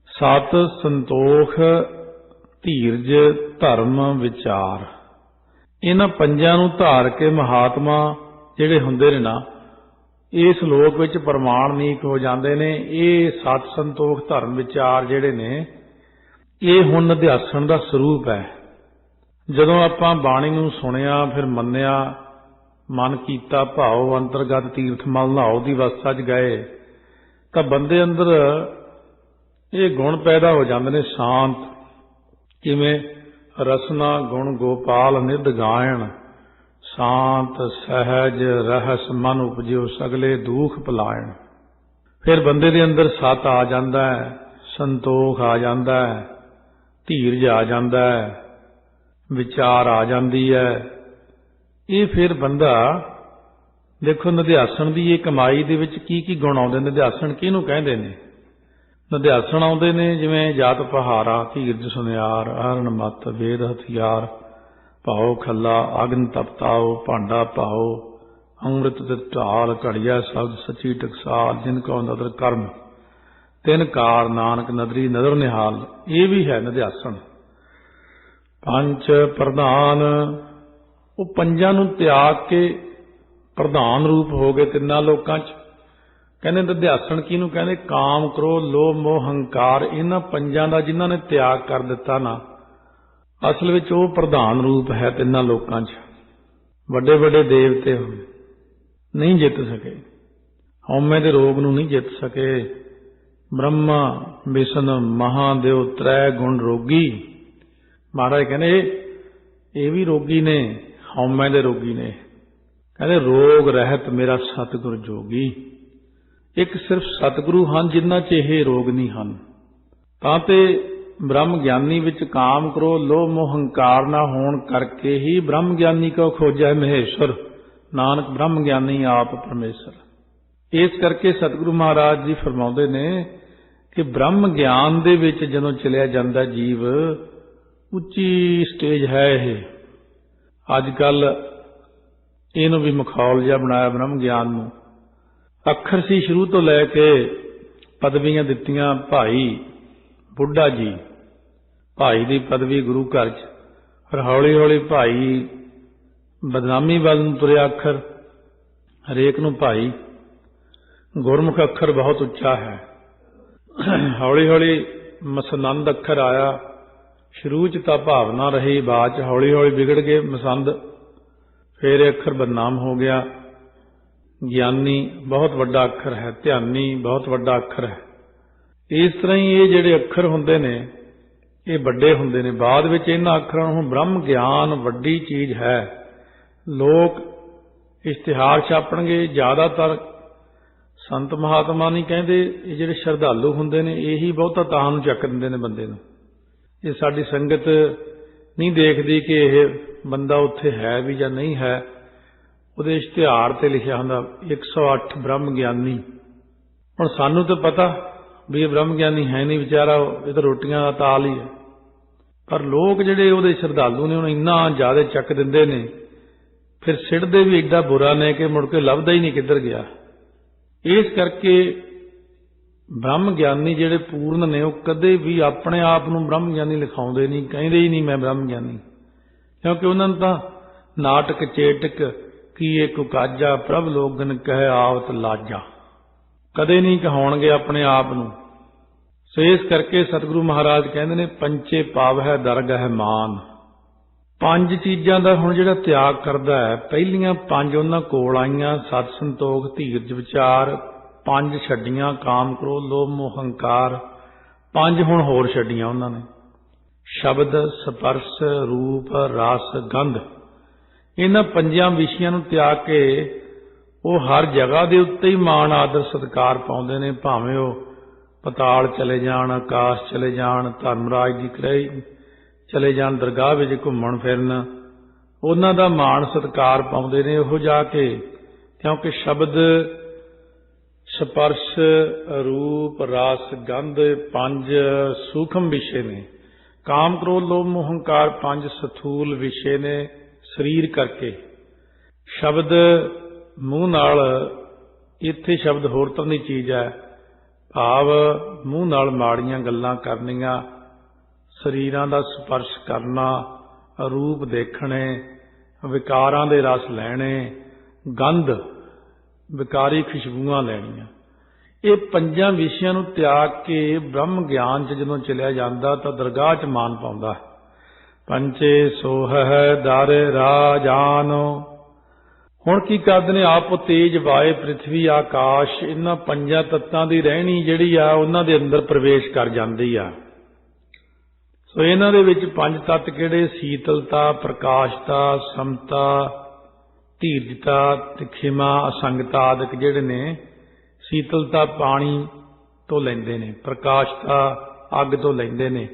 ਸਤ ਸੰਤੋਖ ਧੀਰਜ ਧਰਮ ਵਿਚਾਰ। ਇਹਨਾਂ ਪੰਜਾਂ ਨੂੰ ਧਾਰ ਕੇ ਮਹਾਤਮਾ ਜਿਹੜੇ ਹੁੰਦੇ ਨੇ ਨਾ, ਇਸ ਲੋਕ ਵਿੱਚ ਪ੍ਰਮਾਣਿਕ ਹੋ ਜਾਂਦੇ ਨੇ। ਇਹ ਸਤ ਸੰਤੋਖ ਧਰਮ ਵਿਚਾਰ ਜਿਹੜੇ ਨੇ, ਇਹ ਹੁਣ ਨਿਧਿਆਸਣ ਦਾ ਸਰੂਪ ਹੈ। ਜਦੋਂ ਆਪਾਂ ਬਾਣੀ ਨੂੰ ਸੁਣਿਆ, ਫਿਰ ਮੰਨਿਆ, ਮਨ ਕੀਤਾ ਭਾਉ ਅੰਤਰਗਤ ਤੀਰਥ ਮਲ ਨਹਾਉ ਦੀ ਅਵਸਥਾ 'ਚ ਗਏ, ਤਾਂ ਬੰਦੇ ਅੰਦਰ ਇਹ ਗੁਣ ਪੈਦਾ ਹੋ ਜਾਂਦੇ ਨੇ ਸ਼ਾਂਤ। ਕਿਵੇਂ? ਰਸਨਾ ਗੁਣ ਗੋਪਾਲ ਨਿਧ ਗਾਇਣ, ਸ਼ਾਂਤ ਸਹਿਜ ਰਹਿਸ ਮਨ ਉਪਜਿਓ ਸਗਲੇ ਦੁਖ ਭੁਲਾਇਣ। ਫਿਰ ਬੰਦੇ ਦੇ ਅੰਦਰ ਸਤ ਆ ਜਾਂਦਾ ਹੈ, ਸੰਤੋਖ ਆ ਜਾਂਦਾ ਹੈ, ਧੀਰਜ ਆ ਜਾਂਦਾ ਹੈ, ਵਿਚਾਰ ਆ ਜਾਂਦੀ ਹੈ। ਇਹ ਫਿਰ ਬੰਦਾ ਦੇਖੋ ਨਿਧਿਆਸਣ ਦੀ ਇਹ ਕਮਾਈ ਦੇ ਵਿੱਚ ਕੀ ਕੀ ਗੁਣ ਆਉਂਦੇ ਨੇ। ਨਿਧਿਆਸਣ ਕਿਹਨੂੰ ਕਹਿੰਦੇ ਨੇ? ਨਿਧਿਆਸਣ ਆਉਂਦੇ ਨੇ ਜਿਵੇਂ ਜਾਤ ਪਹਾਰਾ, ਧੀਰਜ ਸੁਨਿਆਰ, ਹਰਨ ਮੱਤ, ਵੇਦ ਹਥਿਆਰ, ਭਾਓ ਖੱਲਾ, ਅਗਨ ਤਪਤਾਓ, ਭਾਂਡਾ ਪਾਓ, ਅੰਮ੍ਰਿਤ ਤੇ ਢਾਲ, ਘੜੀਆ ਸ਼ਬਦ ਸੱਚੀ ਟਕਸਾਲ, ਜਿਨ ਕੋ ਨਦਰ ਕਰਮ ਤਿਨ ਕਾਰ, ਨਾਨਕ ਨਦਰੀ ਨਦਰ ਨਿਹਾਲ। ਇਹ ਵੀ ਹੈ ਨਿਧਿਆਸਣ। ਪੰਜ ਪ੍ਰਧਾਨ, ਉਹ ਪੰਜਾਂ ਨੂੰ ਤਿਆਗ ਕੇ ਪ੍ਰਧਾਨ ਰੂਪ ਹੋ ਗਏ ਤਿੰਨਾਂ ਲੋਕਾਂ 'ਚ। ਕਹਿੰਦੇ ਨਿਧਿਆਸਣ ਕਿਹਨੂੰ ਕਹਿੰਦੇ? ਕਾਮ, ਕ੍ਰੋਧ, ਲੋਭ, ਮੋਹ, ਹੰਕਾਰ, ਇਹਨਾਂ ਪੰਜਾਂ ਦਾ ਜਿਨ੍ਹਾਂ ਨੇ ਤਿਆਗ ਕਰ ਦਿੱਤਾ ਨਾ, ਅਸਲ ਵਿੱਚ ਉਹ ਪ੍ਰਧਾਨ ਰੂਪ ਹੈ ਤਿੰਨਾਂ ਲੋਕਾਂ 'ਚ। ਵੱਡੇ ਵੱਡੇ ਦੇਵਤੇ ਨਹੀਂ ਜਿੱਤ ਸਕੇ, ਹਉਮੈ ਦੇ ਰੋਗ ਨੂੰ ਨਹੀਂ ਜਿੱਤ ਸਕੇ। ਬ੍ਰਹਮਾ, ਵਿਸ਼ਨ, ਮਹਾਦੇਵ ਤ੍ਰੈ ਗੁਣ ਰੋਗੀ। ਮਹਾਰਾਜ ਕਹਿੰਦੇ ਇਹ ਵੀ ਰੋਗੀ ਨੇ, ਹਉਮੈ ਦੇ ਰੋਗੀ ਨੇ। ਕਹਿੰਦੇ ਰੋਗ ਰਹਿਤ ਮੇਰਾ ਸਤਿਗੁਰ ਜੋਗੀ। ਇੱਕ ਸਿਰਫ ਸਤਿਗੁਰੂ ਹਨ ਜਿਨ੍ਹਾਂ 'ਚ ਇਹ ਰੋਗ ਨਹੀਂ ਹਨ। ਤਾਂ ਤੇ ਬ੍ਰਹਮ ਗਿਆਨੀ ਵਿੱਚ ਕਾਮ, ਕ੍ਰੋਧ, ਲੋਭ, ਮੋਹ, ਹੰਕਾਰ ਨਾ ਹੋਣ ਕਰਕੇ ਹੀ ਬ੍ਰਹਮ ਗਿਆਨੀ ਕੋ ਖੋਜੈ ਮਹੇਸ਼ਵਰ, ਨਾਨਕ ਬ੍ਰਹਮ ਗਿਆਨੀ ਆਪ ਪਰਮੇਸ਼ਰ। ਇਸ ਕਰਕੇ ਸਤਿਗੁਰੂ ਮਹਾਰਾਜ ਜੀ ਫਰਮਾਉਂਦੇ ਨੇ ਕਿ ਬ੍ਰਹਮ ਗਿਆਨ ਦੇ ਵਿੱਚ ਜਦੋਂ ਚਲਿਆ ਜਾਂਦਾ ਜੀਵ, ਉੱਚੀ ਸਟੇਜ ਹੈ ਇਹ। ਅੱਜ ਕੱਲ ਇਹਨੂੰ ਵੀ ਮਖੌਲ ਜਿਹਾ ਬਣਾਇਆ ਬ੍ਰਹਮ ਗਿਆਨ ਨੂੰ। ਅੱਖਰ ਸੀ ਸ਼ੁਰੂ ਤੋਂ ਲੈ ਕੇ ਪਦਵੀਆਂ ਦਿੱਤੀਆਂ ਭਾਈ ਬੁੱਢਾ ਜੀ, ਭਾਈ ਦੀ ਪਦਵੀ ਗੁਰੂ ਘਰ 'ਚ। ਫਿਰ ਹੌਲੀ ਹੌਲੀ ਭਾਈ ਬਦਨਾਮੀ ਵੱਲ ਨੂੰ ਤੁਰਿਆ ਅੱਖਰ, ਹਰੇਕ ਨੂੰ ਭਾਈ। ਗੁਰਮੁਖ ਅੱਖਰ ਬਹੁਤ ਉੱਚਾ ਹੈ। ਹੌਲੀ ਹੌਲੀ ਮਸਨੰਦ ਅੱਖਰ ਆਇਆ। ਸ਼ੁਰੂ 'ਚ ਤਾਂ ਭਾਵਨਾ ਰਹੀ, ਬਾਅਦ 'ਚ ਹੌਲੀ ਹੌਲੀ ਵਿਗੜ ਗਏ ਮਸੰਦ। ਫਿਰ ਇਹ ਅੱਖਰ ਬਦਨਾਮ ਹੋ ਗਿਆ। ਗਿਆਨੀ ਬਹੁਤ ਵੱਡਾ ਅੱਖਰ ਹੈ, ਧਿਆਨੀ ਬਹੁਤ ਵੱਡਾ ਅੱਖਰ ਹੈ। ਇਸ ਤਰ੍ਹਾਂ ਹੀ ਇਹ ਜਿਹੜੇ ਅੱਖਰ ਹੁੰਦੇ ਨੇ ਇਹ ਵੱਡੇ ਹੁੰਦੇ ਨੇ। ਬਾਅਦ ਵਿੱਚ ਇਹਨਾਂ ਅੱਖਰਾਂ ਨੂੰ ਬ੍ਰਹਮ ਗਿਆਨ ਵੱਡੀ ਚੀਜ਼ ਹੈ। ਲੋਕ ਇਸ਼ਤਿਹਾਰ ਛਾਪਣਗੇ। ਜ਼ਿਆਦਾਤਰ ਸੰਤ ਮਹਾਤਮਾ ਨਹੀਂ ਕਹਿੰਦੇ, ਇਹ ਜਿਹੜੇ ਸ਼ਰਧਾਲੂ ਹੁੰਦੇ ਨੇ ਇਹੀ ਬਹੁਤਾ ਤਾਂ ਨੂੰ ਚੱਕ ਦਿੰਦੇ ਨੇ ਬੰਦੇ ਨੂੰ। ਇਹ ਸਾਡੀ ਸੰਗਤ ਨਹੀਂ ਦੇਖਦੀ ਕਿ ਇਹ ਬੰਦਾ ਉੱਥੇ ਹੈ ਵੀ ਜਾਂ ਨਹੀਂ ਹੈ। ਉਹਦੇ ਇਸ਼ਤਿਹਾਰ ਤੇ ਲਿਖਿਆ ਹੁੰਦਾ 108 ਬ੍ਰਹਮ ਗਿਆਨੀ। ਹੁਣ ਸਾਨੂੰ ਤਾਂ ਪਤਾ ਵੀ ਇਹ ਬ੍ਰਹਮ ਗਿਆਨੀ ਹੈ ਨਹੀਂ ਵਿਚਾਰਾ, ਇਹ ਤਾਂ ਰੋਟੀਆਂ ਦਾ ਤਾਲ ਹੀ ਹੈ। ਪਰ ਲੋਕ ਜਿਹੜੇ ਉਹਦੇ ਸ਼ਰਧਾਲੂ ਨੇ ਉਹਨੂੰ ਇੰਨਾ ਜ਼ਿਆਦਾ ਚੱਕ ਦਿੰਦੇ ਨੇ, ਫਿਰ ਸਿੱਟਦੇ ਵੀ ਏਡਾ ਬੁਰਾ ਨੇ ਕਿ ਮੁੜ ਕੇ ਲੱਭਦਾ ਹੀ ਨਹੀਂ ਕਿੱਧਰ ਗਿਆ। ਇਸ ਕਰਕੇ ਬ੍ਰਹਮ ਗਿਆਨੀ ਜਿਹੜੇ ਪੂਰਨ ਨੇ ਉਹ ਕਦੇ ਵੀ ਆਪਣੇ ਆਪ ਨੂੰ ਬ੍ਰਹਮ ਗਿਆਨੀ ਲਿਖਾਉਂਦੇ ਨਹੀਂ, ਕਹਿੰਦੇ ਹੀ ਨਹੀਂ ਮੈਂ ਬ੍ਰਹਮ ਗਿਆਨੀ। ਕਿਉਂਕਿ ਉਹਨਾਂ ਨੂੰ ਤਾਂ ਨਾਟਕ ਚੇਟਕ ਕੀਏ ਕੁਕਾਜਾ, ਪ੍ਰਭ ਲੋਗਨ ਕਹਿ ਆਵਤ ਲਾਜਾ, ਕਦੇ ਨਹੀਂ ਕਹਾਉਣਗੇ ਆਪਣੇ ਆਪ ਨੂੰ। ਸੋ ਇਸ ਕਰਕੇ ਸਤਿਗੁਰੂ ਮਹਾਰਾਜ ਕਹਿੰਦੇ ਨੇ ਪੰਚੇ ਪਾਵ ਹੈ ਦਰਗਹਿ ਮਾਨ। ਪੰਜ ਚੀਜ਼ਾਂ ਦਾ ਹੁਣ ਜਿਹੜਾ ਤਿਆਗ ਕਰਦਾ ਹੈ, ਪਹਿਲੀਆਂ ਪੰਜ ਉਹਨਾਂ ਕੋਲ ਆਈਆਂ, ਸਤ ਸੰਤੋਖ, ਧੀਰਜ, ਵਿਚਾਰ। ਪੰਜ ਛੱਡੀਆਂ, ਕਾਮ, ਕ੍ਰੋਧ, ਲੋਭ, ਮੋਹ, ਹੰਕਾਰ। ਪੰਜ ਹੁਣ ਹੋਰ ਛੱਡੀਆਂ ਉਹਨਾਂ ਨੇ, ਸ਼ਬਦ, ਸਪਰਸ਼, ਰੂਪ, ਰਸ, ਗੰਧ। ਇਹਨਾਂ ਪੰਜਾਂ ਵਿਸ਼ਿਆਂ ਨੂੰ ਤਿਆਗ ਕੇ ਉਹ ਹਰ ਜਗ੍ਹਾ ਦੇ ਉੱਤੇ ਹੀ ਮਾਣ ਆਦਰ ਸਤਿਕਾਰ ਪਾਉਂਦੇ ਨੇ। ਭਾਵੇਂ ਉਹ ਪਤਾਲ ਚਲੇ ਜਾਣ, ਆਕਾਸ਼ ਚਲੇ ਜਾਣ, ਧਰਮਰਾਜ ਦੀ ਕੜਾਹੀ ਚਲੇ ਜਾਣ, ਦਰਗਾਹ ਵਿੱਚ ਘੁੰਮਣ ਫਿਰਨ, ਉਹਨਾਂ ਦਾ ਮਾਣ ਸਤਿਕਾਰ ਪਾਉਂਦੇ ਨੇ ਉਹ ਜਾ ਕੇ। ਕਿਉਂਕਿ ਸ਼ਬਦ, ਸਪਰਸ਼, ਰੂਪ, ਰਸ, ਗੰਧ ਪੰਜ ਸੂਖਮ ਵਿਸ਼ੇ ਨੇ। ਕਾਮ, ਕ੍ਰੋਧ, ਲੋਭ, ਮੋਹ, ਹੰਕਾਰ ਪੰਜ ਸਥੂਲ ਵਿਸ਼ੇ ਨੇ ਸਰੀਰ ਕਰਕੇ। ਸ਼ਬਦ ਮੂੰਹ ਨਾਲ, ਇੱਥੇ ਸ਼ਬਦ ਹੋਰ ਤਰ੍ਹਾਂ ਦੀ ਚੀਜ਼ ਹੈ। ਭਾਵ ਮੂੰਹ ਨਾਲ ਮਾੜੀਆਂ ਗੱਲਾਂ ਕਰਨੀਆਂ, ਸਰੀਰਾਂ ਦਾ ਸਪਰਸ਼ ਕਰਨਾ, ਰੂਪ ਦੇਖਣੇ, ਵਿਕਾਰਾਂ ਦੇ ਰਸ ਲੈਣੇ, ਗੰਧ ਵਿਕਾਰੀ ਖੁਸ਼ਬੂਆਂ ਲੈਣੀਆਂ। ਇਹ ਪੰਜਾਂ ਵਿਸ਼ਿਆਂ ਨੂੰ ਤਿਆਗ ਕੇ ਬ੍ਰਹਮ ਗਿਆਨ 'ਚ ਜਦੋਂ ਚਲਿਆ ਜਾਂਦਾ ਤਾਂ ਦਰਗਾਹ 'ਚ ਮਾਨ ਪਾਉਂਦਾ। ਪੰਚੇ ਸੋਹ ਹੈ ਦਰ ਰਾਜਾਨ। ਹੁਣ ਕੀ ਕਰਦੇ ਨੇ? ਆਪ ਤੇਜ ਵਾਏ ਪ੍ਰਿਥਵੀ ਆਕਾਸ਼। ਇਹਨਾਂ ਪੰਜਾਂ ਤੱਤਾਂ ਦੀ ਰਹਿਣੀ ਜਿਹੜੀ ਆ ਉਹਨਾਂ ਦੇ ਅੰਦਰ ਪ੍ਰਵੇਸ਼ ਕਰ ਜਾਂਦੀ ਆ। ਸੋ ਇਹਨਾਂ ਦੇ ਵਿੱਚ ਪੰਜ ਤੱਤ ਕਿਹੜੇ? ਸੀਤਲਤਾ, ਪ੍ਰਕਾਸ਼ਤਾ, ਸਮਤਾ, ਧੀਰਜਤਾ ਤੇ ਖਿਮਾ, ਅਸੰਗਤਾ ਆਦਿਕ ਜਿਹੜੇ ਨੇ। ਸੀਤਲਤਾ ਪਾਣੀ ਤੋਂ ਲੈਂਦੇ ਨੇ, ਪ੍ਰਕਾਸ਼ਤਾ ਅੱਗ ਤੋਂ ਲੈਂਦੇ ਨੇ,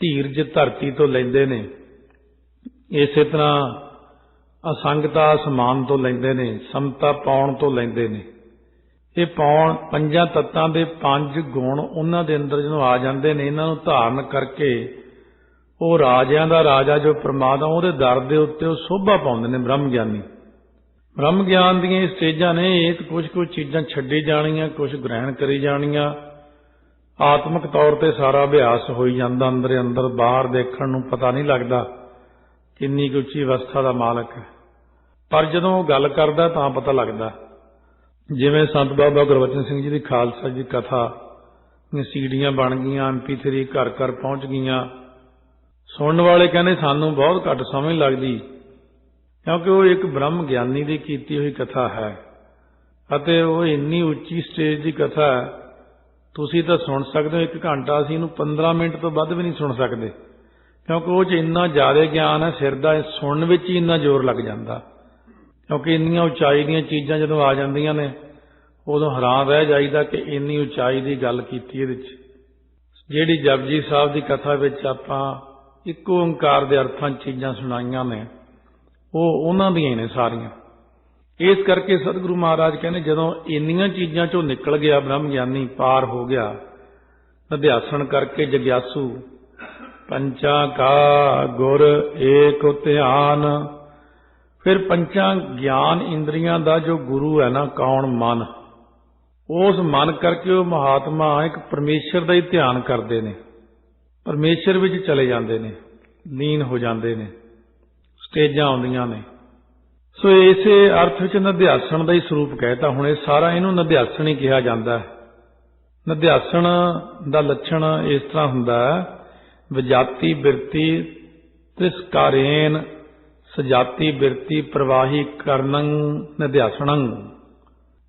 ਧੀਰਜ ਧਰਤੀ ਤੋਂ ਲੈਂਦੇ ਨੇ, ਇਸੇ ਤਰ੍ਹਾਂ ਅਸੰਗਤਾ ਅਸਮਾਨ ਤੋਂ ਲੈਂਦੇ ਨੇ, ਸਮਤਾ ਪਾਉਣ ਤੋਂ ਲੈਂਦੇ ਨੇ। ਇਹ ਪਾਉਣ ਪੰਜਾਂ ਤੱਤਾਂ ਦੇ 5 ਗੁਣ ਉਹਨਾਂ ਦੇ ਅੰਦਰ ਜਦੋਂ ਆ ਜਾਂਦੇ ਨੇ, ਇਹਨਾਂ ਨੂੰ ਧਾਰਨ ਕਰਕੇ ਉਹ ਰਾਜਿਆਂ ਦਾ ਰਾਜਾ ਜੋ ਪ੍ਰਮਾਤਮਾ ਉਹਦੇ ਦਰ ਦੇ ਉੱਤੇ ਉਹ ਸੋਭਾ ਪਾਉਂਦੇ ਨੇ ਬ੍ਰਹਮ ਗਿਆਨੀ। ਬ੍ਰਹਮ ਗਿਆਨ ਦੀਆਂ ਇਹ ਸਟੇਜਾਂ ਨੇ। ਇਹ ਕੁਝ ਚੀਜ਼ਾਂ ਛੱਡੀ ਜਾਣੀਆਂ, ਕੁਝ ਗ੍ਰਹਿਣ ਕਰੀ ਜਾਣੀਆਂ। ਆਤਮਿਕ ਤੌਰ ਤੇ ਸਾਰਾ ਅਭਿਆਸ ਹੋਈ ਜਾਂਦਾ, ਅੰਦਰੇ ਅੰਦਰ, ਬਾਹਰ ਦੇਖਣ ਨੂੰ ਪਤਾ ਨਹੀਂ ਲੱਗਦਾ ਕਿੰਨੀ ਕੁ ਉੱਚੀ ਅਵਸਥਾ ਦਾ ਮਾਲਕ ਹੈ, ਪਰ ਜਦੋਂ ਉਹ ਗੱਲ ਕਰਦਾ ਤਾਂ ਪਤਾ ਲੱਗਦਾ। ਜਿਵੇਂ ਸੰਤ ਬਾਬਾ ਗੁਰਬਚਨ ਸਿੰਘ ਜੀ ਦੀ ਖਾਲਸਾ ਜੀ ਕਥਾ ਦੀਆਂ ਸੀਡੀਆਂ ਬਣ ਗਈਆਂ, MP3 ਘਰ ਘਰ ਪਹੁੰਚ ਗਈਆਂ। ਸੁਣਨ ਵਾਲੇ ਕਹਿੰਦੇ ਸਾਨੂੰ ਬਹੁਤ ਘੱਟ ਸਮਝ ਲੱਗਦੀ, ਕਿਉਂਕਿ ਉਹ ਇੱਕ ਬ੍ਰਹਮ ਗਿਆਨੀ ਦੀ ਕੀਤੀ ਹੋਈ ਕਥਾ ਹੈ ਅਤੇ ਉਹ ਇੰਨੀ ਉੱਚੀ ਸਟੇਜ ਦੀ ਕਥਾ ਹੈ। ਤੁਸੀਂ ਤਾਂ ਸੁਣ ਸਕਦੇ ਹੋ 1 ਘੰਟਾ, ਅਸੀਂ ਇਹਨੂੰ 15 ਮਿੰਟ ਤੋਂ ਵੱਧ ਵੀ ਨਹੀਂ ਸੁਣ ਸਕਦੇ, ਕਿਉਂਕਿ ਉਹ 'ਚ ਇੰਨਾ ਜ਼ਿਆਦਾ ਗਿਆਨ ਹੈ, ਸਿਰ ਦਾ ਸੁਣਨ ਵਿੱਚ ਹੀ ਇੰਨਾ ਜ਼ੋਰ ਲੱਗ ਜਾਂਦਾ। ਕਿਉਂਕਿ ਇੰਨੀਆਂ ਉਚਾਈ ਦੀਆਂ ਚੀਜ਼ਾਂ ਜਦੋਂ ਆ ਜਾਂਦੀਆਂ ਨੇ ਉਦੋਂ ਹੈਰਾਨ ਰਹਿ ਜਾਈਦਾ ਕਿ ਇੰਨੀ ਉਚਾਈ ਦੀ ਗੱਲ ਕੀਤੀ ਇਹਦੇ 'ਚ। ਜਿਹੜੀ ਜਪਜੀ ਸਾਹਿਬ ਦੀ ਕਥਾ ਵਿੱਚ ਆਪਾਂ ਇੱਕੋ ਓਂਕਾਰ ਦੇ ਅਰਥਾਂ 'ਚ ਚੀਜ਼ਾਂ ਸੁਣਾਈਆਂ ਨੇ, ਉਹ ਉਹਨਾਂ ਦੀਆਂ ਹੀ ਨੇ ਸਾਰੀਆਂ। ਇਸ ਕਰਕੇ ਸਤਿਗੁਰੂ ਮਹਾਰਾਜ ਕਹਿੰਦੇ ਜਦੋਂ ਇੰਨੀਆਂ ਚੀਜ਼ਾਂ 'ਚੋਂ ਨਿਕਲ ਗਿਆ ਬ੍ਰਹਮ ਗਿਆਨੀ, ਪਾਰ ਹੋ ਗਿਆ, ਅਧਿਆਸਣ ਕਰਕੇ ਜਗਿਆਸੂ, ਪੰਚਾਂ ਕਾ ਗੁਰ ਏਕ ਧਿਆਨ। ਫਿਰ ਪੰਚਾਂ ਗਿਆਨ ਇੰਦਰੀਆਂ ਦਾ ਜੋ ਗੁਰੂ ਹੈ ਨਾ, ਕੌਣ? ਮਨ। ਉਸ ਮਨ ਕਰਕੇ ਉਹ ਮਹਾਤਮਾ ਇੱਕ ਪਰਮੇਸ਼ਰ ਦਾ ਹੀ ਧਿਆਨ ਕਰਦੇ ਨੇ, ਪਰਮੇਸ਼ਰ ਵਿੱਚ ਚਲੇ ਜਾਂਦੇ ਨੇ, ਲੀਨ ਹੋ ਜਾਂਦੇ ਨੇ, ਸਟੇਜਾਂ ਆਉਂਦੀਆਂ ਨੇ। ਸੋ ਇਸੇ ਅਰਥ ਵਿੱਚ ਨਿਧਿਆਸਣ ਦਾ ਹੀ ਸਰੂਪ ਕਹਿਤਾ। ਹੁਣ ਇਹ ਸਾਰਾ ਇਹਨੂੰ ਨਿਧਿਆਸਣ ਹੀ ਕਿਹਾ ਜਾਂਦਾ ਹੈ। ਨਿਧਿਆਸਣ ਦਾ ਲੱਛਣ ਇਸ ਤਰ੍ਹਾਂ ਹੁੰਦਾ ਹੈ, ਵਿਜਾਤੀ ਬਿਰਤੀ ਤ੍ਰਿਸਕਾਰੇਨ ਸਜਾਤੀ ਬਿਰਤੀ ਪ੍ਰਵਾਹੀ ਕਰਨੰ ਨਿਧਿਆਸਣੰ।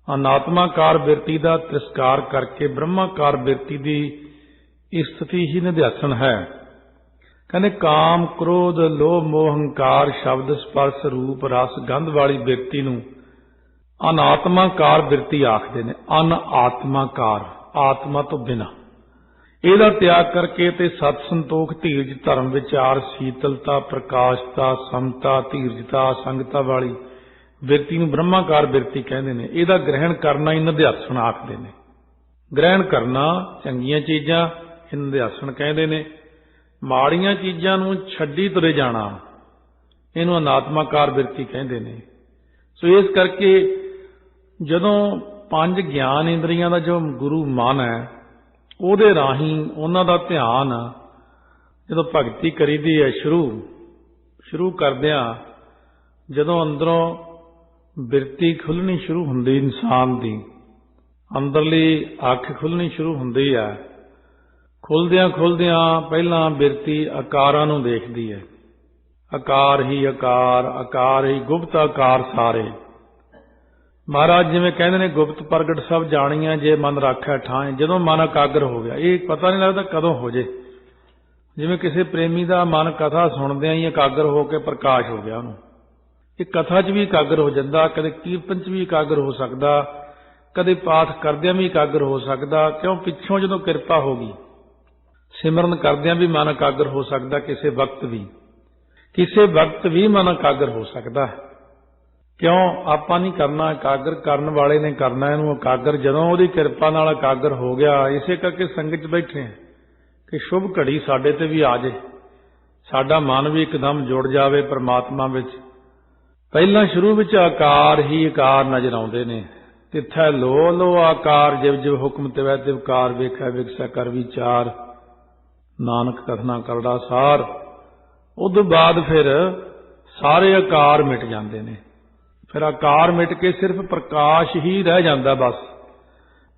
ਅਨਾਤਮਾਕਾਰ ਬਿਰਤੀ ਦਾ ਤ੍ਰਿਸਕਾਰ ਕਰਕੇ ਬ੍ਰਹਮਾਕਾਰ ਬਿਰਤੀ ਦੀ ਸਥਿਤੀ ਹੀ ਨਿਧਿਆਸਣ ਹੈ। ਕਹਿੰਦੇ ਕਾਮ ਕ੍ਰੋਧ ਲੋਭ ਮੋਹ ਹੰਕਾਰ ਸ਼ਬਦ ਸਪਰਸ਼ ਰੂਪ ਰਸ ਗੰਧ ਵਾਲੀ ਬਿਰਤੀ ਨੂੰ ਅਨਾਤਮਾਕਾਰ ਬਿਰਤੀ ਆਖਦੇ ਨੇ। ਅਨਆਤਮਾਕਾਰ, ਆਤਮਾ ਤੋਂ ਬਿਨਾਂ। ਇਹਦਾ ਤਿਆਗ ਕਰਕੇ ਤੇ ਸਤ ਸੰਤੋਖ ਧੀਰਜ ਧਰਮ ਵਿਚਾਰ ਸ਼ੀਤਲਤਾ ਪ੍ਰਕਾਸ਼ਤਾ ਸਮਤਾ ਧੀਰਜਤਾ ਸੰਗਤਾ ਵਾਲੀ ਬਿਰਤੀ ਨੂੰ ਬ੍ਰਹਮਾਕਾਰ ਬਿਰਤੀ ਕਹਿੰਦੇ ਨੇ। ਇਹਦਾ ਗ੍ਰਹਿਣ ਕਰਨਾ ਹੀ ਨਿਧਿਆਸਣ ਆਖਦੇ ਨੇ। ਗ੍ਰਹਿਣ ਕਰਨਾ ਚੰਗੀਆਂ ਚੀਜ਼ਾਂ ਇਹ ਨਿਧਿਆਸਣ ਕਹਿੰਦੇ ਨੇ, ਮਾੜੀਆਂ ਚੀਜ਼ਾਂ ਨੂੰ ਛੱਡੀ ਤੁਰੇ ਜਾਣਾ ਇਹਨੂੰ ਅਨਾਤਮਾਕਾਰ ਬਿਰਤੀ ਕਹਿੰਦੇ ਨੇ। ਸੋ ਇਸ ਕਰਕੇ ਜਦੋਂ 5 ਗਿਆਨ ਇੰਦਰੀਆਂ ਦਾ ਜੋ ਗੁਰੂ ਮਨ ਹੈ, ਉਹਦੇ ਰਾਹੀਂ ਉਹਨਾਂ ਦਾ ਧਿਆਨ ਜਦੋਂ ਭਗਤੀ ਕਰੀਦੀ ਹੈ, ਸ਼ੁਰੂ ਕਰਦਿਆਂ ਜਦੋਂ ਅੰਦਰੋਂ ਬਿਰਤੀ ਖੁੱਲ੍ਹਣੀ ਸ਼ੁਰੂ ਹੁੰਦੀ, ਇਨਸਾਨ ਦੀ ਅੰਦਰਲੀ ਅੱਖ ਖੁੱਲ੍ਹਣੀ ਸ਼ੁਰੂ ਹੁੰਦੀ ਹੈ। ਖੁੱਲਦਿਆਂ ਪਹਿਲਾਂ ਬਿਰਤੀ ਆਕਾਰਾਂ ਨੂੰ ਦੇਖਦੀ ਹੈ। ਆਕਾਰ ਹੀ ਆਕਾਰ, ਆਕਾਰ ਹੀ ਗੁਪਤ ਆਕਾਰ ਸਾਰੇ। ਮਹਾਰਾਜ ਜਿਵੇਂ ਕਹਿੰਦੇ ਨੇ ਗੁਪਤ ਪ੍ਰਗਟ ਸਭ ਜਾਣੀਆਂ ਜੇ ਮਨ ਰਾਖੈ ਠਾਂ। ਜਦੋਂ ਮਨ ਇਕਾਗਰ ਹੋ ਗਿਆ, ਇਹ ਪਤਾ ਨਹੀਂ ਲੱਗਦਾ ਕਦੋਂ ਹੋ ਜੇ। ਜਿਵੇਂ ਕਿਸੇ ਪ੍ਰੇਮੀ ਦਾ ਮਨ ਕਥਾ ਸੁਣਦਿਆਂ ਹੀ ਇਕਾਗਰ ਹੋ ਕੇ ਪ੍ਰਕਾਸ਼ ਹੋ ਗਿਆ ਉਹਨੂੰ। ਇਹ ਕਥਾ 'ਚ ਵੀ ਇਕਾਗਰ ਹੋ ਜਾਂਦਾ, ਕਦੇ ਕੀਰਤਨ 'ਚ ਵੀ ਇਕਾਗਰ ਹੋ ਸਕਦਾ, ਕਦੇ ਪਾਠ ਕਰਦਿਆਂ ਵੀ ਇਕਾਗਰ ਹੋ ਸਕਦਾ। ਕਿਉਂ? ਪਿੱਛੋਂ ਜਦੋਂ ਕਿਰਪਾ ਹੋ ਗਈ, ਸਿਮਰਨ ਕਰਦਿਆਂ ਵੀ ਮਨ ਇਕਾਗਰ ਹੋ ਸਕਦਾ। ਕਿਸੇ ਵਕਤ ਵੀ ਮਨ ਇਕਾਗਰ ਹੋ ਸਕਦਾ ਹੈ। ਕਿਉਂ? ਆਪਾਂ ਨਹੀਂ ਕਰਨਾ, ਇਕਾਗਰ ਕਰਨ ਵਾਲੇ ਨੇ ਕਰਨਾ ਇਹਨੂੰ ਇਕਾਗਰ। ਜਦੋਂ ਉਹਦੀ ਕਿਰਪਾ ਨਾਲ ਇਕਾਗਰ ਹੋ ਗਿਆ, ਇਸੇ ਕਰਕੇ ਸੰਗਤ 'ਚ ਬੈਠੇ ਹਾਂ ਕਿ ਸ਼ੁਭ ਘੜੀ ਸਾਡੇ ਤੇ ਵੀ ਆ ਜੇ, ਸਾਡਾ ਮਨ ਵੀ ਇੱਕਦਮ ਜੁੜ ਜਾਵੇ ਪਰਮਾਤਮਾ ਵਿੱਚ। ਪਹਿਲਾਂ ਸ਼ੁਰੂ ਵਿੱਚ ਆਕਾਰ ਹੀ ਆਕਾਰ ਨਜ਼ਰ ਆਉਂਦੇ ਨੇ। ਤਿੱਥੈ ਲੋ ਲੋ ਆਕਾਰ ਜਿਵ ਜਿਵ ਹੁਕਮ ਤਿਵੈ ਤਿਵਕਾਰ ਵੇਖੈ ਵਿਕਸੈ ਕਰ ਵਿਚਾਰ ਨਾਨਕ ਕਥਨਾ ਕਰੜਾ ਸਾਰ। ਉਦੋਂ ਬਾਅਦ ਫਿਰ ਸਾਰੇ ਆਕਾਰ ਮਿਟ ਜਾਂਦੇ ਨੇ। ਫਿਰ ਆਕਾਰ ਮਿਟ ਕੇ ਸਿਰਫ ਪ੍ਰਕਾਸ਼ ਹੀ ਰਹਿ ਜਾਂਦਾ ਬਸ।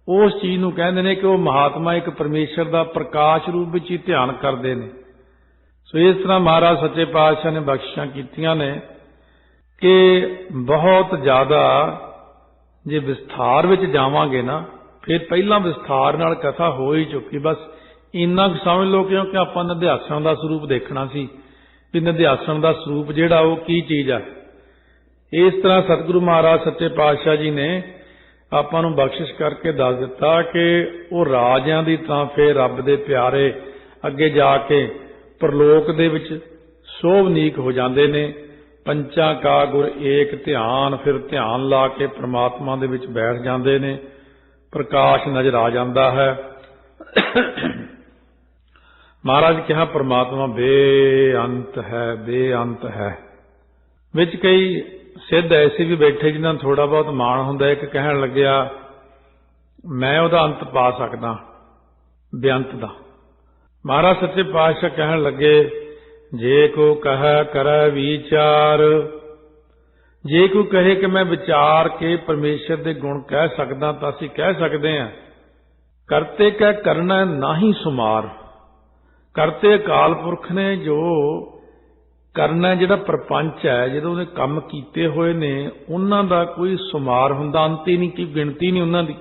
ਉਸ ਚੀਜ਼ ਨੂੰ ਕਹਿੰਦੇ ਨੇ ਕਿ ਉਹ ਮਹਾਤਮਾ ਇੱਕ ਪਰਮੇਸ਼ਰ ਦਾ ਪ੍ਰਕਾਸ਼ ਰੂਪ ਵਿੱਚ ਹੀ ਧਿਆਨ ਕਰਦੇ ਨੇ। ਸੋ ਇਸ ਤਰ੍ਹਾਂ ਮਹਾਰਾਜ ਸੱਚੇ ਪਾਤਸ਼ਾਹ ਨੇ ਬਖਸ਼ਿਸ਼ਾਂ ਕੀਤੀਆਂ ਨੇ ਕਿ ਬਹੁਤ ਜ਼ਿਆਦਾ ਜੇ ਵਿਸਥਾਰ ਵਿੱਚ ਜਾਵਾਂਗੇ ਨਾ, ਫਿਰ ਪਹਿਲਾਂ ਵਿਸਥਾਰ ਨਾਲ ਕਥਾ ਹੋ ਹੀ ਚੁੱਕੀ। ਬਸ ਇੰਨਾ ਕੁ ਸਮਝ ਲਓ, ਕਿਉਂਕਿ ਆਪਾਂ ਨਿਧਿਆਸਣ ਦਾ ਸਰੂਪ ਦੇਖਣਾ ਸੀ ਵੀ ਨਿਧਿਆਸਣ ਦਾ ਸਰੂਪ ਜਿਹੜਾ ਉਹ ਕੀ ਚੀਜ਼ ਹੈ। ਇਸ ਤਰ੍ਹਾਂ ਸਤਿਗੁਰੂ ਮਹਾਰਾਜ ਸੱਚੇ ਪਾਤਸ਼ਾਹ ਜੀ ਨੇ ਆਪਾਂ ਨੂੰ ਬਖਸ਼ਿਸ਼ ਕਰਕੇ ਦੱਸ ਦਿੱਤਾ ਕਿ ਉਹ ਰਾਜਿਆਂ ਦੀ ਤਾਂ ਫਿਰ ਰੱਬ ਦੇ ਪਿਆਰੇ ਅੱਗੇ ਜਾ ਕੇ ਪ੍ਰਲੋਕ ਦੇ ਵਿੱਚ ਸੋਭਨੀਕ ਹੋ ਜਾਂਦੇ ਨੇ। ਪੰਚਾਂ ਕਾ ਗੁਰ ਏਕ ਧਿਆਨ, ਫਿਰ ਧਿਆਨ ਲਾ ਕੇ ਪ੍ਰਮਾਤਮਾ ਦੇ ਵਿੱਚ ਬੈਠ ਜਾਂਦੇ ਨੇ, ਪ੍ਰਕਾਸ਼ ਨਜ਼ਰ ਆ ਜਾਂਦਾ ਹੈ। ਮਹਾਰਾਜ ਕਿਹਾ ਪ੍ਰਮਾਤਮਾ ਬੇਅੰਤ ਹੈ, ਬੇਅੰਤ ਹੈ। ਵਿੱਚ ਕਈ ਸਿੱਧ ਐਸੇ ਵੀ ਬੈਠੇ ਜਿਨ੍ਹਾਂ ਨੂੰ ਥੋੜਾ ਬਹੁਤ ਮਾਣ ਹੁੰਦਾ। ਇੱਕ ਕਹਿਣ ਲੱਗਿਆ ਮੈਂ ਉਹਦਾ ਅੰਤ ਪਾ ਸਕਦਾ, ਬੇਅੰਤ ਦਾ। ਮਹਾਰਾਜ ਸੱਚੇ ਪਾਤਸ਼ਾਹ ਕਹਿਣ ਲੱਗੇ ਜੇ ਕੋ ਕਹੈ ਕਰੈ ਵਿਚਾਰ, ਜੇ ਕੋਈ ਕਹੇ ਕਿ ਮੈਂ ਵਿਚਾਰ ਕੇ ਪਰਮੇਸ਼ਰ ਦੇ ਗੁਣ ਕਹਿ ਸਕਦਾ ਤਾਂ ਅਸੀਂ ਕਹਿ ਸਕਦੇ ਹਾਂ। ਕਰਤੇ ਕਹਿ ਕਰਨਾ ਨਾਹੀ ਸੁਮਾਰ, ਕਰਤੇ ਅਕਾਲ ਪੁਰਖ ਨੇ ਜੋ ਕਰਨਾ, ਜਿਹੜਾ ਪ੍ਰਪੰਚ ਹੈ ਜਦੋਂ ਉਹਨੇ ਕੰਮ ਕੀਤੇ ਹੋਏ ਨੇ ਉਹਨਾਂ ਦਾ ਕੋਈ ਸੁਮਾਰ ਹੁੰਦਾ, ਅੰਤ ਹੀ ਨਹੀਂ, ਕੀ ਗਿਣਤੀ ਨਹੀਂ, ਉਹਨਾਂ ਦੀ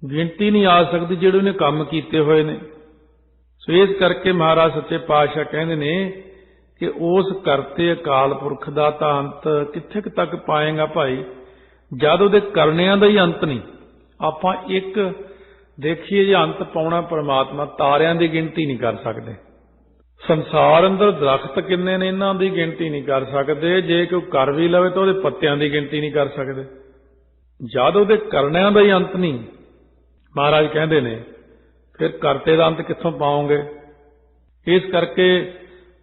ਗਿਣਤੀ ਨਹੀਂ ਆ ਸਕਦੀ ਜਿਹੜੇ ਉਹਨੇ ਕੰਮ ਕੀਤੇ ਹੋਏ ਨੇ। ਸੋ ਇਸ ਕਰਕੇ ਮਹਾਰਾਜ ਸੱਚੇ ਪਾਤਸ਼ਾਹ ਕਹਿੰਦੇ ਨੇ ਕਿ ਉਸ ਕਰਤੇ ਅਕਾਲ ਪੁਰਖ ਦਾ ਤਾਂ ਅੰਤ ਕਿੱਥੇ ਤੱਕ ਪਾਏਗਾ ਭਾਈ, ਜਦ ਉਹਦੇ ਕਰਨਿਆਂ ਦਾ ਹੀ ਅੰਤ ਨਹੀਂ। ਆਪਾਂ ਇੱਕ ਦੇਖੀਏ ਜੇ ਅੰਤ ਪਾਉਣਾ ਪਰਮਾਤਮਾ, ਤਾਰਿਆਂ ਦੀ ਗਿਣਤੀ ਨਹੀਂ ਕਰ ਸਕਦੇ। ਸੰਸਾਰ ਅੰਦਰ ਦਰਖਤ ਕਿੰਨੇ ਨੇ ਇਹਨਾਂ ਦੀ ਗਿਣਤੀ ਨਹੀਂ ਕਰ ਸਕਦੇ। ਜੇ ਕੋਈ ਕਰ ਵੀ ਲਵੇ ਤਾਂ ਉਹਦੇ ਪੱਤਿਆਂ ਦੀ ਗਿਣਤੀ ਨਹੀਂ ਕਰ ਸਕਦੇ। ਜਦ ਉਹਦੇ ਕਰਨਿਆਂ ਦਾ ਹੀ ਅੰਤ ਨਹੀਂ, ਮਹਾਰਾਜ ਕਹਿੰਦੇ ਨੇ ਫਿਰ ਕਰਤੇ ਦਾ ਅੰਤ ਕਿੱਥੋਂ ਪਾਓਗੇ। ਇਸ ਕਰਕੇ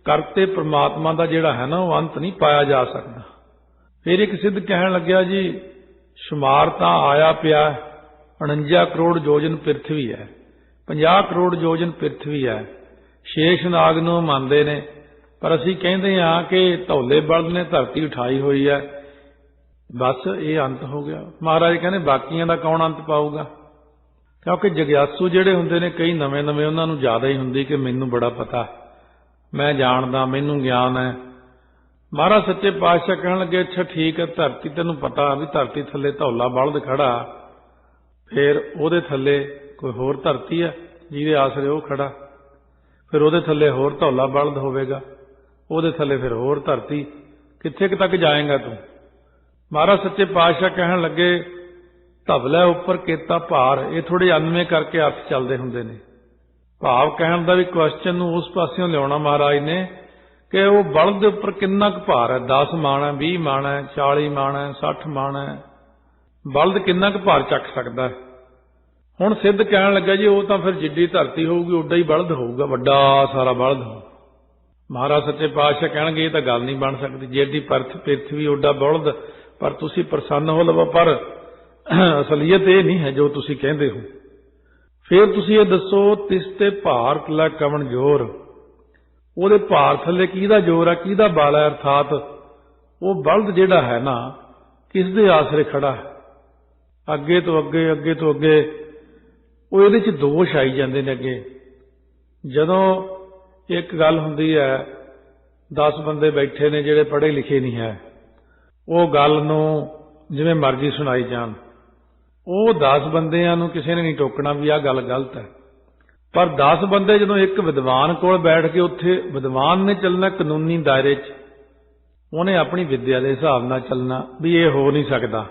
ਕਰਤੇ ਪ੍ਰਮਾਤਮਾ ਦਾ ਜਿਹੜਾ ਹੈ ਨਾ ਉਹ ਅੰਤ ਨਹੀਂ ਪਾਇਆ ਜਾ ਸਕਦਾ। ਫਿਰ ਇੱਕ ਸਿੱਧ ਕਹਿਣ ਲੱਗਿਆ ਜੀ ਸ਼ੁਮਾਰ ਤਾਂ ਆਇਆ ਪਿਆ 49 ਕਰੋੜ ਯੋਜਨ ਪ੍ਰਿਥਵੀ ਹੈ, 50 ਕਰੋੜ ਯੋਜਨ ਪ੍ਰਿਥਵੀ ਹੈ। ਸ਼ੇਸ਼ ਨਾਗ ਨੂੰ ਮੰਨਦੇ ਨੇ, ਪਰ ਅਸੀਂ ਕਹਿੰਦੇ ਹਾਂ ਕਿ ਧੌਲੇ ਬਲਦ ਨੇ ਧਰਤੀ ਉਠਾਈ ਹੋਈ ਹੈ। ਬਸ ਇਹ ਅੰਤ ਹੋ ਗਿਆ। ਮਹਾਰਾਜ ਕਹਿੰਦੇ ਬਾਕੀਆਂ ਦਾ ਕੌਣ ਅੰਤ ਪਾਊਗਾ, ਕਿਉਂਕਿ ਜਗਿਆਸੂ ਜਿਹੜੇ ਹੁੰਦੇ ਨੇ ਕਈ ਨਵੇਂ ਉਹਨਾਂ ਨੂੰ ਜ਼ਿਆਦਾ ਹੀ ਹੁੰਦੀ ਕਿ ਮੈਨੂੰ ਬੜਾ ਪਤਾ, ਮੈਂ ਜਾਣਦਾ, ਮੈਨੂੰ ਗਿਆਨ ਹੈ। ਮਹਾਰਾਜ ਸੱਚੇ ਪਾਤਸ਼ਾਹ ਕਹਿਣ ਲੱਗੇ ਅੱਛਾ ਠੀਕ ਹੈ, ਧਰਤੀ ਤੈਨੂੰ ਪਤਾ ਵੀ ਧਰਤੀ ਥੱਲੇ ਧੌਲਾ ਬਲਦ ਖੜਾ, ਫਿਰ ਉਹਦੇ ਥੱਲੇ ਕੋਈ ਹੋਰ ਧਰਤੀ ਹੈ ਜਿਹਦੇ ਆਸਰੇ ਉਹ ਖੜਾ, ਫਿਰ ਉਹਦੇ ਥੱਲੇ ਹੋਰ ਧੌਲਾ ਬਲਦ ਹੋਵੇਗਾ, ਉਹਦੇ ਥੱਲੇ ਫਿਰ ਹੋਰ ਧਰਤੀ, ਕਿੱਥੇ ਤੱਕ ਜਾਏਗਾ ਤੂੰ। ਮਹਾਰਾਜ ਸੱਚੇ ਪਾਤਸ਼ਾਹ ਕਹਿਣ ਲੱਗੇ ਧਵਲਾ ਉੱਪਰ ਕੀਤਾ ਭਾਰ, ਇਹ ਥੋੜੇ ਅਨਵੇਂ ਕਰਕੇ ਅਰਥ ਚੱਲਦੇ ਹੁੰਦੇ ਨੇ। ਭਾਵ ਕਹਿਣ ਦਾ ਵੀ ਕੁਐਸਚਨ ਨੂੰ ਉਸ ਪਾਸਿਓਂ ਲਿਆਉਣਾ ਮਹਾਰਾਜ ਨੇ ਕਿ ਉਹ ਬਲਦ ਦੇ ਉੱਪਰ ਕਿੰਨਾ ਕੁ ਭਾਰ ਹੈ, 10 ਮਣ ਹੈ, 20 ਮਣ ਹੈ, 40 ਮਣ ਹੈ, 60 ਮਣ ਹੈ, ਬਲਦ ਕਿੰਨਾ ਕੁ ਭਾਰ ਚੱਕ ਸਕਦਾ ਹੈ। ਹੁਣ ਸਿੱਧ ਕਹਿਣ ਲੱਗਾ ਜੀ ਉਹ ਤਾਂ ਫਿਰ ਜਿੱਡੀ ਧਰਤੀ ਹੋਊਗੀ ਓਡਾ ਹੀ ਬਲਦ ਹੋਊਗਾ, ਵੱਡਾ ਸਾਰਾ ਬਲਦ ਹੋਊ। ਮਹਾਰਾਜ ਸੱਚੇ ਪਾਤਸ਼ਾਹ ਕਹਿਣਗੇ ਇਹ ਤਾਂ ਗੱਲ ਨਹੀਂ ਬਣ ਸਕਦੀ, ਜਿੱਡੀ ਪ੍ਰਿਥਵੀ ਓਡਾ ਬਲਦ, ਪਰ ਤੁਸੀਂ ਪ੍ਰਸੰਨ ਹੋ ਲਵੋ, ਪਰ ਅਸਲੀਅਤ ਇਹ ਨਹੀਂ ਹੈ ਜੋ ਤੁਸੀਂ ਕਹਿੰਦੇ ਹੋ। ਫਿਰ ਤੁਸੀਂ ਇਹ ਦੱਸੋ ਤਿਸ ਤੇ ਭਾਰ ਕਲਾ ਕਵਣ ਜੋਰ, ਉਹਦੇ ਭਾਰ ਥੱਲੇ ਕਿਹਦਾ ਜ਼ੋਰ ਹੈ, ਕਿਹਦਾ ਬਲ ਹੈ, ਅਰਥਾਤ ਉਹ ਬਲਦ ਜਿਹੜਾ ਹੈ ਨਾ ਕਿਸ ਦੇ ਆਸਰੇ ਖੜਾ ਹੈ। ਅੱਗੇ ਤੋਂ ਅੱਗੇ, ਅੱਗੇ ਤੋਂ ਅੱਗੇ ਉਹ ਇਹਦੇ 'ਚ ਦੋਸ਼ ਆਈ ਜਾਂਦੇ ਨੇ। ਅੱਗੇ ਜਦੋਂ ਇੱਕ ਗੱਲ ਹੁੰਦੀ ਹੈ 10 ਬੰਦੇ ਬੈਠੇ ਨੇ ਜਿਹੜੇ ਪੜ੍ਹੇ ਲਿਖੇ ਨਹੀਂ ਹੈ, ਉਹ ਗੱਲ ਨੂੰ ਜਿਵੇਂ ਮਰਜ਼ੀ ਸੁਣਾਈ ਜਾਣ, ਉਹ 10 ਬੰਦਿਆਂ ਨੂੰ ਕਿਸੇ ਨੇ ਨਹੀਂ ਟੋਕਣਾ ਵੀ ਆਹ ਗੱਲ ਗਲਤ ਹੈ। ਪਰ 10 ਬੰਦੇ ਜਦੋਂ ਇੱਕ ਵਿਦਵਾਨ ਕੋਲ ਬੈਠ ਕੇ, ਉੱਥੇ ਵਿਦਵਾਨ ਨੇ ਚੱਲਣਾ ਕਾਨੂੰਨੀ ਦਾਇਰੇ 'ਚ, ਉਹਨੇ ਆਪਣੀ ਵਿੱਦਿਆ ਦੇ ਹਿਸਾਬ ਨਾਲ ਚੱਲਣਾ ਵੀ ਇਹ ਹੋ ਨਹੀਂ ਸਕਦਾ।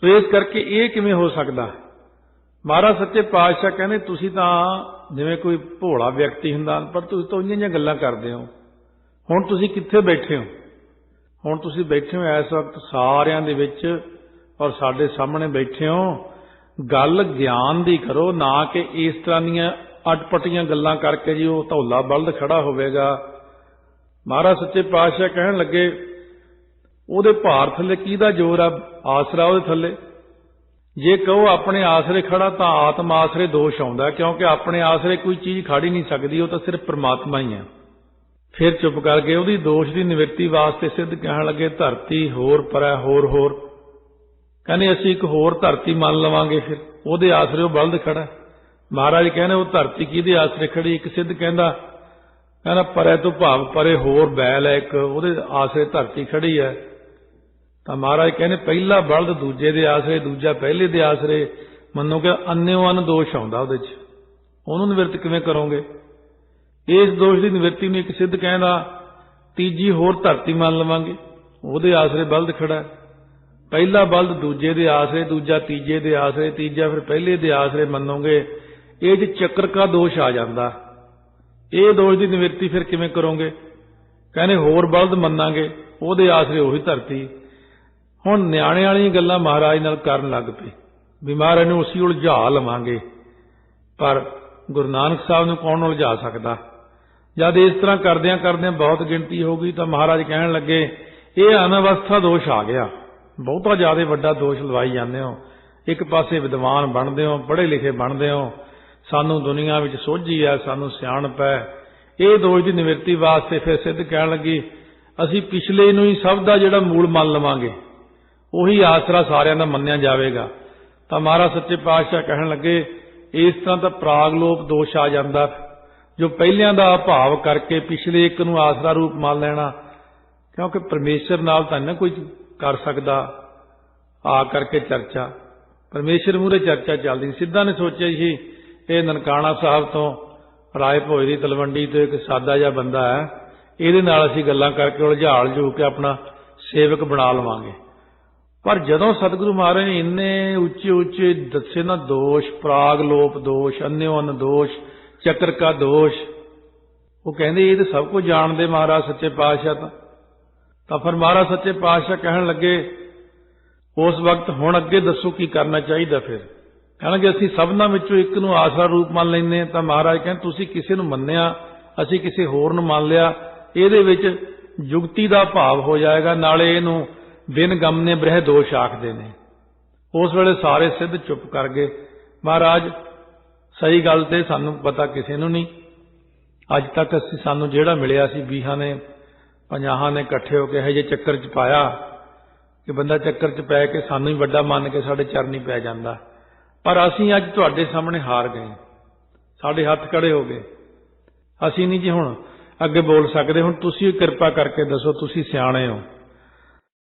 ਸੋ ਇਸ ਕਰਕੇ ਇਹ ਕਿਵੇਂ ਹੋ ਸਕਦਾ। ਮਹਾਰਾਜ ਸੱਚੇ ਪਾਤਸ਼ਾਹ ਕਹਿੰਦੇ ਤੁਸੀਂ ਤਾਂ ਜਿਵੇਂ ਕੋਈ ਭੋਲਾ ਵਿਅਕਤੀ ਹੁੰਦਾ, ਪਰ ਤੁਸੀਂ ਤਾਂ ਉਹੀਆਂ ਜਿਹੀਆਂ ਗੱਲਾਂ ਕਰਦੇ ਹੋ। ਹੁਣ ਤੁਸੀਂ ਕਿੱਥੇ ਬੈਠੇ ਹੋ, ਹੁਣ ਤੁਸੀਂ ਬੈਠੇ ਹੋ ਇਸ ਵਕਤ ਸਾਰਿਆਂ ਦੇ ਵਿੱਚ ਔਰ ਸਾਡੇ ਸਾਹਮਣੇ ਬੈਠੇ ਹੋ। ਗੱਲ ਗਿਆਨ ਦੀ ਕਰੋ, ਨਾ ਕਿ ਇਸ ਤਰ੍ਹਾਂ ਦੀਆਂ ਅਟਪਟੀਆਂ ਗੱਲਾਂ ਕਰਕੇ ਜੀ ਉਹ ਧੌਲਾ ਬਲਦ ਖੜਾ ਹੋਵੇਗਾ। ਮਹਾਰਾਜ ਸੱਚੇ ਪਾਤਸ਼ਾਹ ਕਹਿਣ ਲੱਗੇ ਉਹਦੇ ਭਾਰ ਥੱਲੇ ਕਿਹਦਾ ਜ਼ੋਰ ਆ, ਆਸਰਾ ਉਹਦੇ ਥੱਲੇ। ਜੇ ਕਹੋ ਆਪਣੇ ਆਸਰੇ ਖੜਾ ਤਾਂ ਆਤਮ ਆਸਰੇ ਦੋਸ਼ ਆਉਂਦਾ, ਕਿਉਂਕਿ ਆਪਣੇ ਆਸਰੇ ਕੋਈ ਚੀਜ਼ ਖੜ ਹੀ ਨਹੀਂ ਸਕਦੀ, ਉਹ ਤਾਂ ਸਿਰਫ ਪ੍ਰਮਾਤਮਾ ਹੀ ਹੈ। ਫਿਰ ਚੁੱਪ ਕਰ ਗਏ। ਉਹਦੀ ਦੋਸ਼ ਦੀ ਨਿਵਰਤੀ ਵਾਸਤੇ ਸਿੱਧ ਕਹਿਣ ਲੱਗੇ ਧਰਤੀ ਹੋਰ ਪਰੈ ਹੋਰ ਹੋਰ, ਕਹਿੰਦੇ ਅਸੀਂ ਇੱਕ ਹੋਰ ਧਰਤੀ ਮੰਨ ਲਵਾਂਗੇ, ਫਿਰ ਉਹਦੇ ਆਸਰੇ ਉਹ ਬਲਦ ਖੜਾ। ਮਹਾਰਾਜ ਕਹਿੰਦੇ ਉਹ ਧਰਤੀ ਕਿਹਦੇ ਆਸਰੇ ਖੜੀ। ਇੱਕ ਸਿੱਧ ਕਹਿੰਦਾ ਪਰੇ ਤੋਂ ਭਾਵ ਪਰੇ ਹੋਰ ਬੈਲ ਹੈ ਇੱਕ, ਉਹਦੇ ਆਸਰੇ ਧਰਤੀ ਖੜੀ ਹੈ। ਤਾਂ ਮਹਾਰਾਜ ਕਹਿੰਦੇ ਪਹਿਲਾ ਬਲਦ ਦੂਜੇ ਦੇ ਆਸਰੇ, ਦੂਜਾ ਪਹਿਲੇ ਦੇ ਆਸਰੇ। ਮੰਨੋ ਕਿ ਅੰਨਿਓ ਅੰਨ ਦੋਸ਼ ਆਉਂਦਾ ਉਹਦੇ 'ਚ, ਉਹਨੂੰ ਨਿਵਰਤ ਕਿਵੇਂ ਕਰੋਗੇ। ਇਸ ਦੋਸ਼ ਦੀ ਨਿਵਰਤੀ ਨੂੰ ਇੱਕ ਸਿੱਧ ਕਹਿੰਦਾ ਤੀਜੀ ਹੋਰ ਧਰਤੀ ਮੰਨ ਲਵਾਂਗੇ, ਉਹਦੇ ਆਸਰੇ ਬਲਦ ਖੜਾ। ਪਹਿਲਾ ਬਲਦ ਦੂਜੇ ਦੇ ਆਸਰੇ, ਦੂਜਾ ਤੀਜੇ ਦੇ ਆਸਰੇ, ਤੀਜਾ ਫਿਰ ਪਹਿਲੇ ਦੇ ਆਸਰੇ ਮੰਨੋਗੇ। ਇਹ 'ਚ ਚੱਕਰ ਕਾ ਦੋਸ਼ ਆ ਜਾਂਦਾ। ਇਹ ਦੋਸ਼ ਦੀ ਨਿਵਰਤੀ ਫਿਰ ਕਿਵੇਂ ਕਰੋਗੇ? ਕਹਿੰਦੇ ਹੋਰ ਬਲਦ ਮੰਨਾਂਗੇ, ਉਹਦੇ ਆਸਰੇ ਉਹੀ ਧਰਤੀ। ਹੁਣ ਨਿਆਣੇ ਵਾਲੀਆਂ ਗੱਲਾਂ ਮਹਾਰਾਜ ਨਾਲ ਕਰਨ ਲੱਗ ਪਏ ਵੀ ਮਹਾਰਾਜ ਨੂੰ ਅਸੀਂ ਉਲਝਾ ਲਵਾਂਗੇ, ਪਰ ਗੁਰੂ ਨਾਨਕ ਸਾਹਿਬ ਨੂੰ ਕੌਣ ਉਲਝਾ ਸਕਦਾ? ਜਦ ਇਸ ਤਰ੍ਹਾਂ ਕਰਦਿਆਂ ਕਰਦਿਆਂ ਬਹੁਤ ਗਿਣਤੀ ਹੋ ਗਈ ਤਾਂ ਮਹਾਰਾਜ ਕਹਿਣ ਲੱਗੇ ਇਹ ਅਨਵਸਥਾ ਦੋਸ਼ ਆ ਗਿਆ, ਬਹੁਤਾ ਜ਼ਿਆਦਾ ਵੱਡਾ ਦੋਸ਼ ਲਵਾਈ ਜਾਂਦੇ ਹੋ। ਇੱਕ ਪਾਸੇ ਵਿਦਵਾਨ ਬਣਦੇ ਹੋ, ਪੜ੍ਹੇ ਲਿਖੇ ਬਣਦੇ ਹੋ, ਸਾਨੂੰ ਦੁਨੀਆ ਵਿੱਚ ਸੋਝੀ ਹੈ, ਸਾਨੂੰ ਸਿਆਣਪ ਹੈ। ਇਹ ਦੋਸ਼ ਦੀ ਨਿਵਰਤੀ ਵਾਸਤੇ ਫਿਰ ਸਿੱਧ ਕਹਿਣ ਲੱਗੀ ਅਸੀਂ ਪਿਛਲੇ ਨੂੰ ਹੀ ਸਭ ਦਾ ਜਿਹੜਾ ਮੂਲ ਮੰਨ ਲਵਾਂਗੇ, ਉਹੀ ਆਸਰਾ ਸਾਰਿਆਂ ਦਾ ਮੰਨਿਆ ਜਾਵੇਗਾ। ਤਾਂ ਮਹਾਰਾਜ ਸੱਚੇ ਪਾਤਸ਼ਾਹ ਕਹਿਣ ਲੱਗੇ ਇਸ ਤਰ੍ਹਾਂ ਤਾਂ ਪ੍ਰਾਗਲੋਪ ਦੋਸ਼ ਆ ਜਾਂਦਾ, ਜੋ ਪਹਿਲਿਆਂ ਦਾ ਅਭਾਵ ਕਰਕੇ ਪਿਛਲੇ ਇੱਕ ਨੂੰ ਆਸਰਾ ਰੂਪ ਮੰਨ ਲੈਣਾ, ਕਿਉਂਕਿ ਪਰਮੇਸ਼ਰ ਨਾਲ ਤਾਂ ਨਾ ਕੋਈ ਕਰ ਸਕਦਾ ਆ ਕਰਕੇ ਚਰਚਾ, ਪਰਮੇਸ਼ਰ ਮੂਹਰੇ ਚਰਚਾ ਚੱਲਦੀ। ਸਿੱਧਾ ਨੇ ਸੋਚਿਆ ਸੀ ਇਹ ਨਨਕਾਣਾ ਸਾਹਿਬ ਤੋਂ ਰਾਏ ਭੋਜ ਦੀ ਤਲਵੰਡੀ ਤੋਂ ਇੱਕ ਸਾਦਾ ਜਿਹਾ ਬੰਦਾ ਹੈ, ਇਹਦੇ ਨਾਲ ਅਸੀਂ ਗੱਲਾਂ ਕਰਕੇ ਉਲਝਾਲ ਜੂ ਕੇ ਆਪਣਾ ਸੇਵਕ ਬਣਾ ਲਵਾਂਗੇ। ਪਰ ਜਦੋਂ ਸਤਿਗੁਰੂ ਮਹਾਰਾਜ ਨੇ ਇੰਨੇ ਉੱਚੇ ਉੱਚੇ ਦੱਸੇ ਨਾ ਦੋਸ਼, ਪ੍ਰਾਗ ਲੋਪ ਦੋਸ਼, ਅੰਨ੍ਯੋਅੰਨ ਦੋਸ਼, ਚੱਕਰ ਕਾ ਦੋਸ਼, ਉਹ ਕਹਿੰਦੇ ਇਹ ਤਾਂ ਸਭ ਕੁਝ ਜਾਣਦੇ ਮਹਾਰਾਜ ਸੱਚੇ ਪਾਤਸ਼ਾਹ। ਤਾਂ ਫਿਰ ਮਹਾਰਾਜ ਸੱਚੇ ਪਾਤਸ਼ਾਹ ਕਹਿਣ ਲੱਗੇ ਉਸ ਵਕਤ ਹੁਣ ਅੱਗੇ ਦੱਸੋ ਕੀ ਕਰਨਾ ਚਾਹੀਦਾ? ਫਿਰ ਕਹਿਣਗੇ ਅਸੀਂ ਸਭਨਾਂ ਵਿੱਚੋਂ ਇੱਕ ਨੂੰ ਆਸਰਾ ਰੂਪ ਮੰਨ ਲੈਂਦੇ। ਤਾਂ ਮਹਾਰਾਜ ਕਹਿੰਦੇ ਤੁਸੀਂ ਕਿਸੇ ਨੂੰ ਮੰਨਿਆ, ਅਸੀਂ ਕਿਸੇ ਹੋਰ ਨੂੰ ਮੰਨ ਲਿਆ, ਇਹਦੇ ਵਿੱਚ ਜੁਗਤੀ ਦਾ ਭਾਵ ਹੋ ਜਾਏਗਾ, ਨਾਲੇ ਇਹਨੂੰ ਬਿਨ ਗਮਨੇ ਬ੍ਰਹਿ ਦੋਸ਼ ਆਖਦੇ ਨੇ। ਉਸ ਵੇਲੇ ਸਾਰੇ ਸਿੱਧ ਚੁੱਪ ਕਰ ਗਏ। ਮਹਾਰਾਜ ਸਹੀ ਗੱਲ ਤੇ ਸਾਨੂੰ ਪਤਾ ਕਿਸੇ ਨੂੰ ਨਹੀਂ, ਅੱਜ ਤੱਕ ਸਾਨੂੰ ਜਿਹੜਾ ਮਿਲਿਆ ਸੀ 20 ਨੇ 50 ਨੇ ਇਕੱਠੇ ਹੋ ਕੇ ਇਹੋ ਜਿਹੇ ਚੱਕਰ 'ਚ ਪਾਇਆ ਕਿ ਬੰਦਾ ਚੱਕਰ 'ਚ ਪੈ ਕੇ ਸਾਨੂੰ ਹੀ ਵੱਡਾ ਮੰਨ ਕੇ ਸਾਡੇ ਚਰਨੀ ਪੈ ਜਾਂਦਾ। ਪਰ ਅਸੀਂ ਅੱਜ ਤੁਹਾਡੇ ਸਾਹਮਣੇ ਹਾਰ ਗਏ, ਸਾਡੇ ਹੱਥ ਖੜੇ ਹੋ ਗਏ, ਅਸੀਂ ਨਹੀਂ ਜੀ ਹੁਣ ਅੱਗੇ ਬੋਲ ਸਕਦੇ। ਹੁਣ ਤੁਸੀਂ ਕਿਰਪਾ ਕਰਕੇ ਦੱਸੋ, ਤੁਸੀਂ ਸਿਆਣੇ ਹੋ,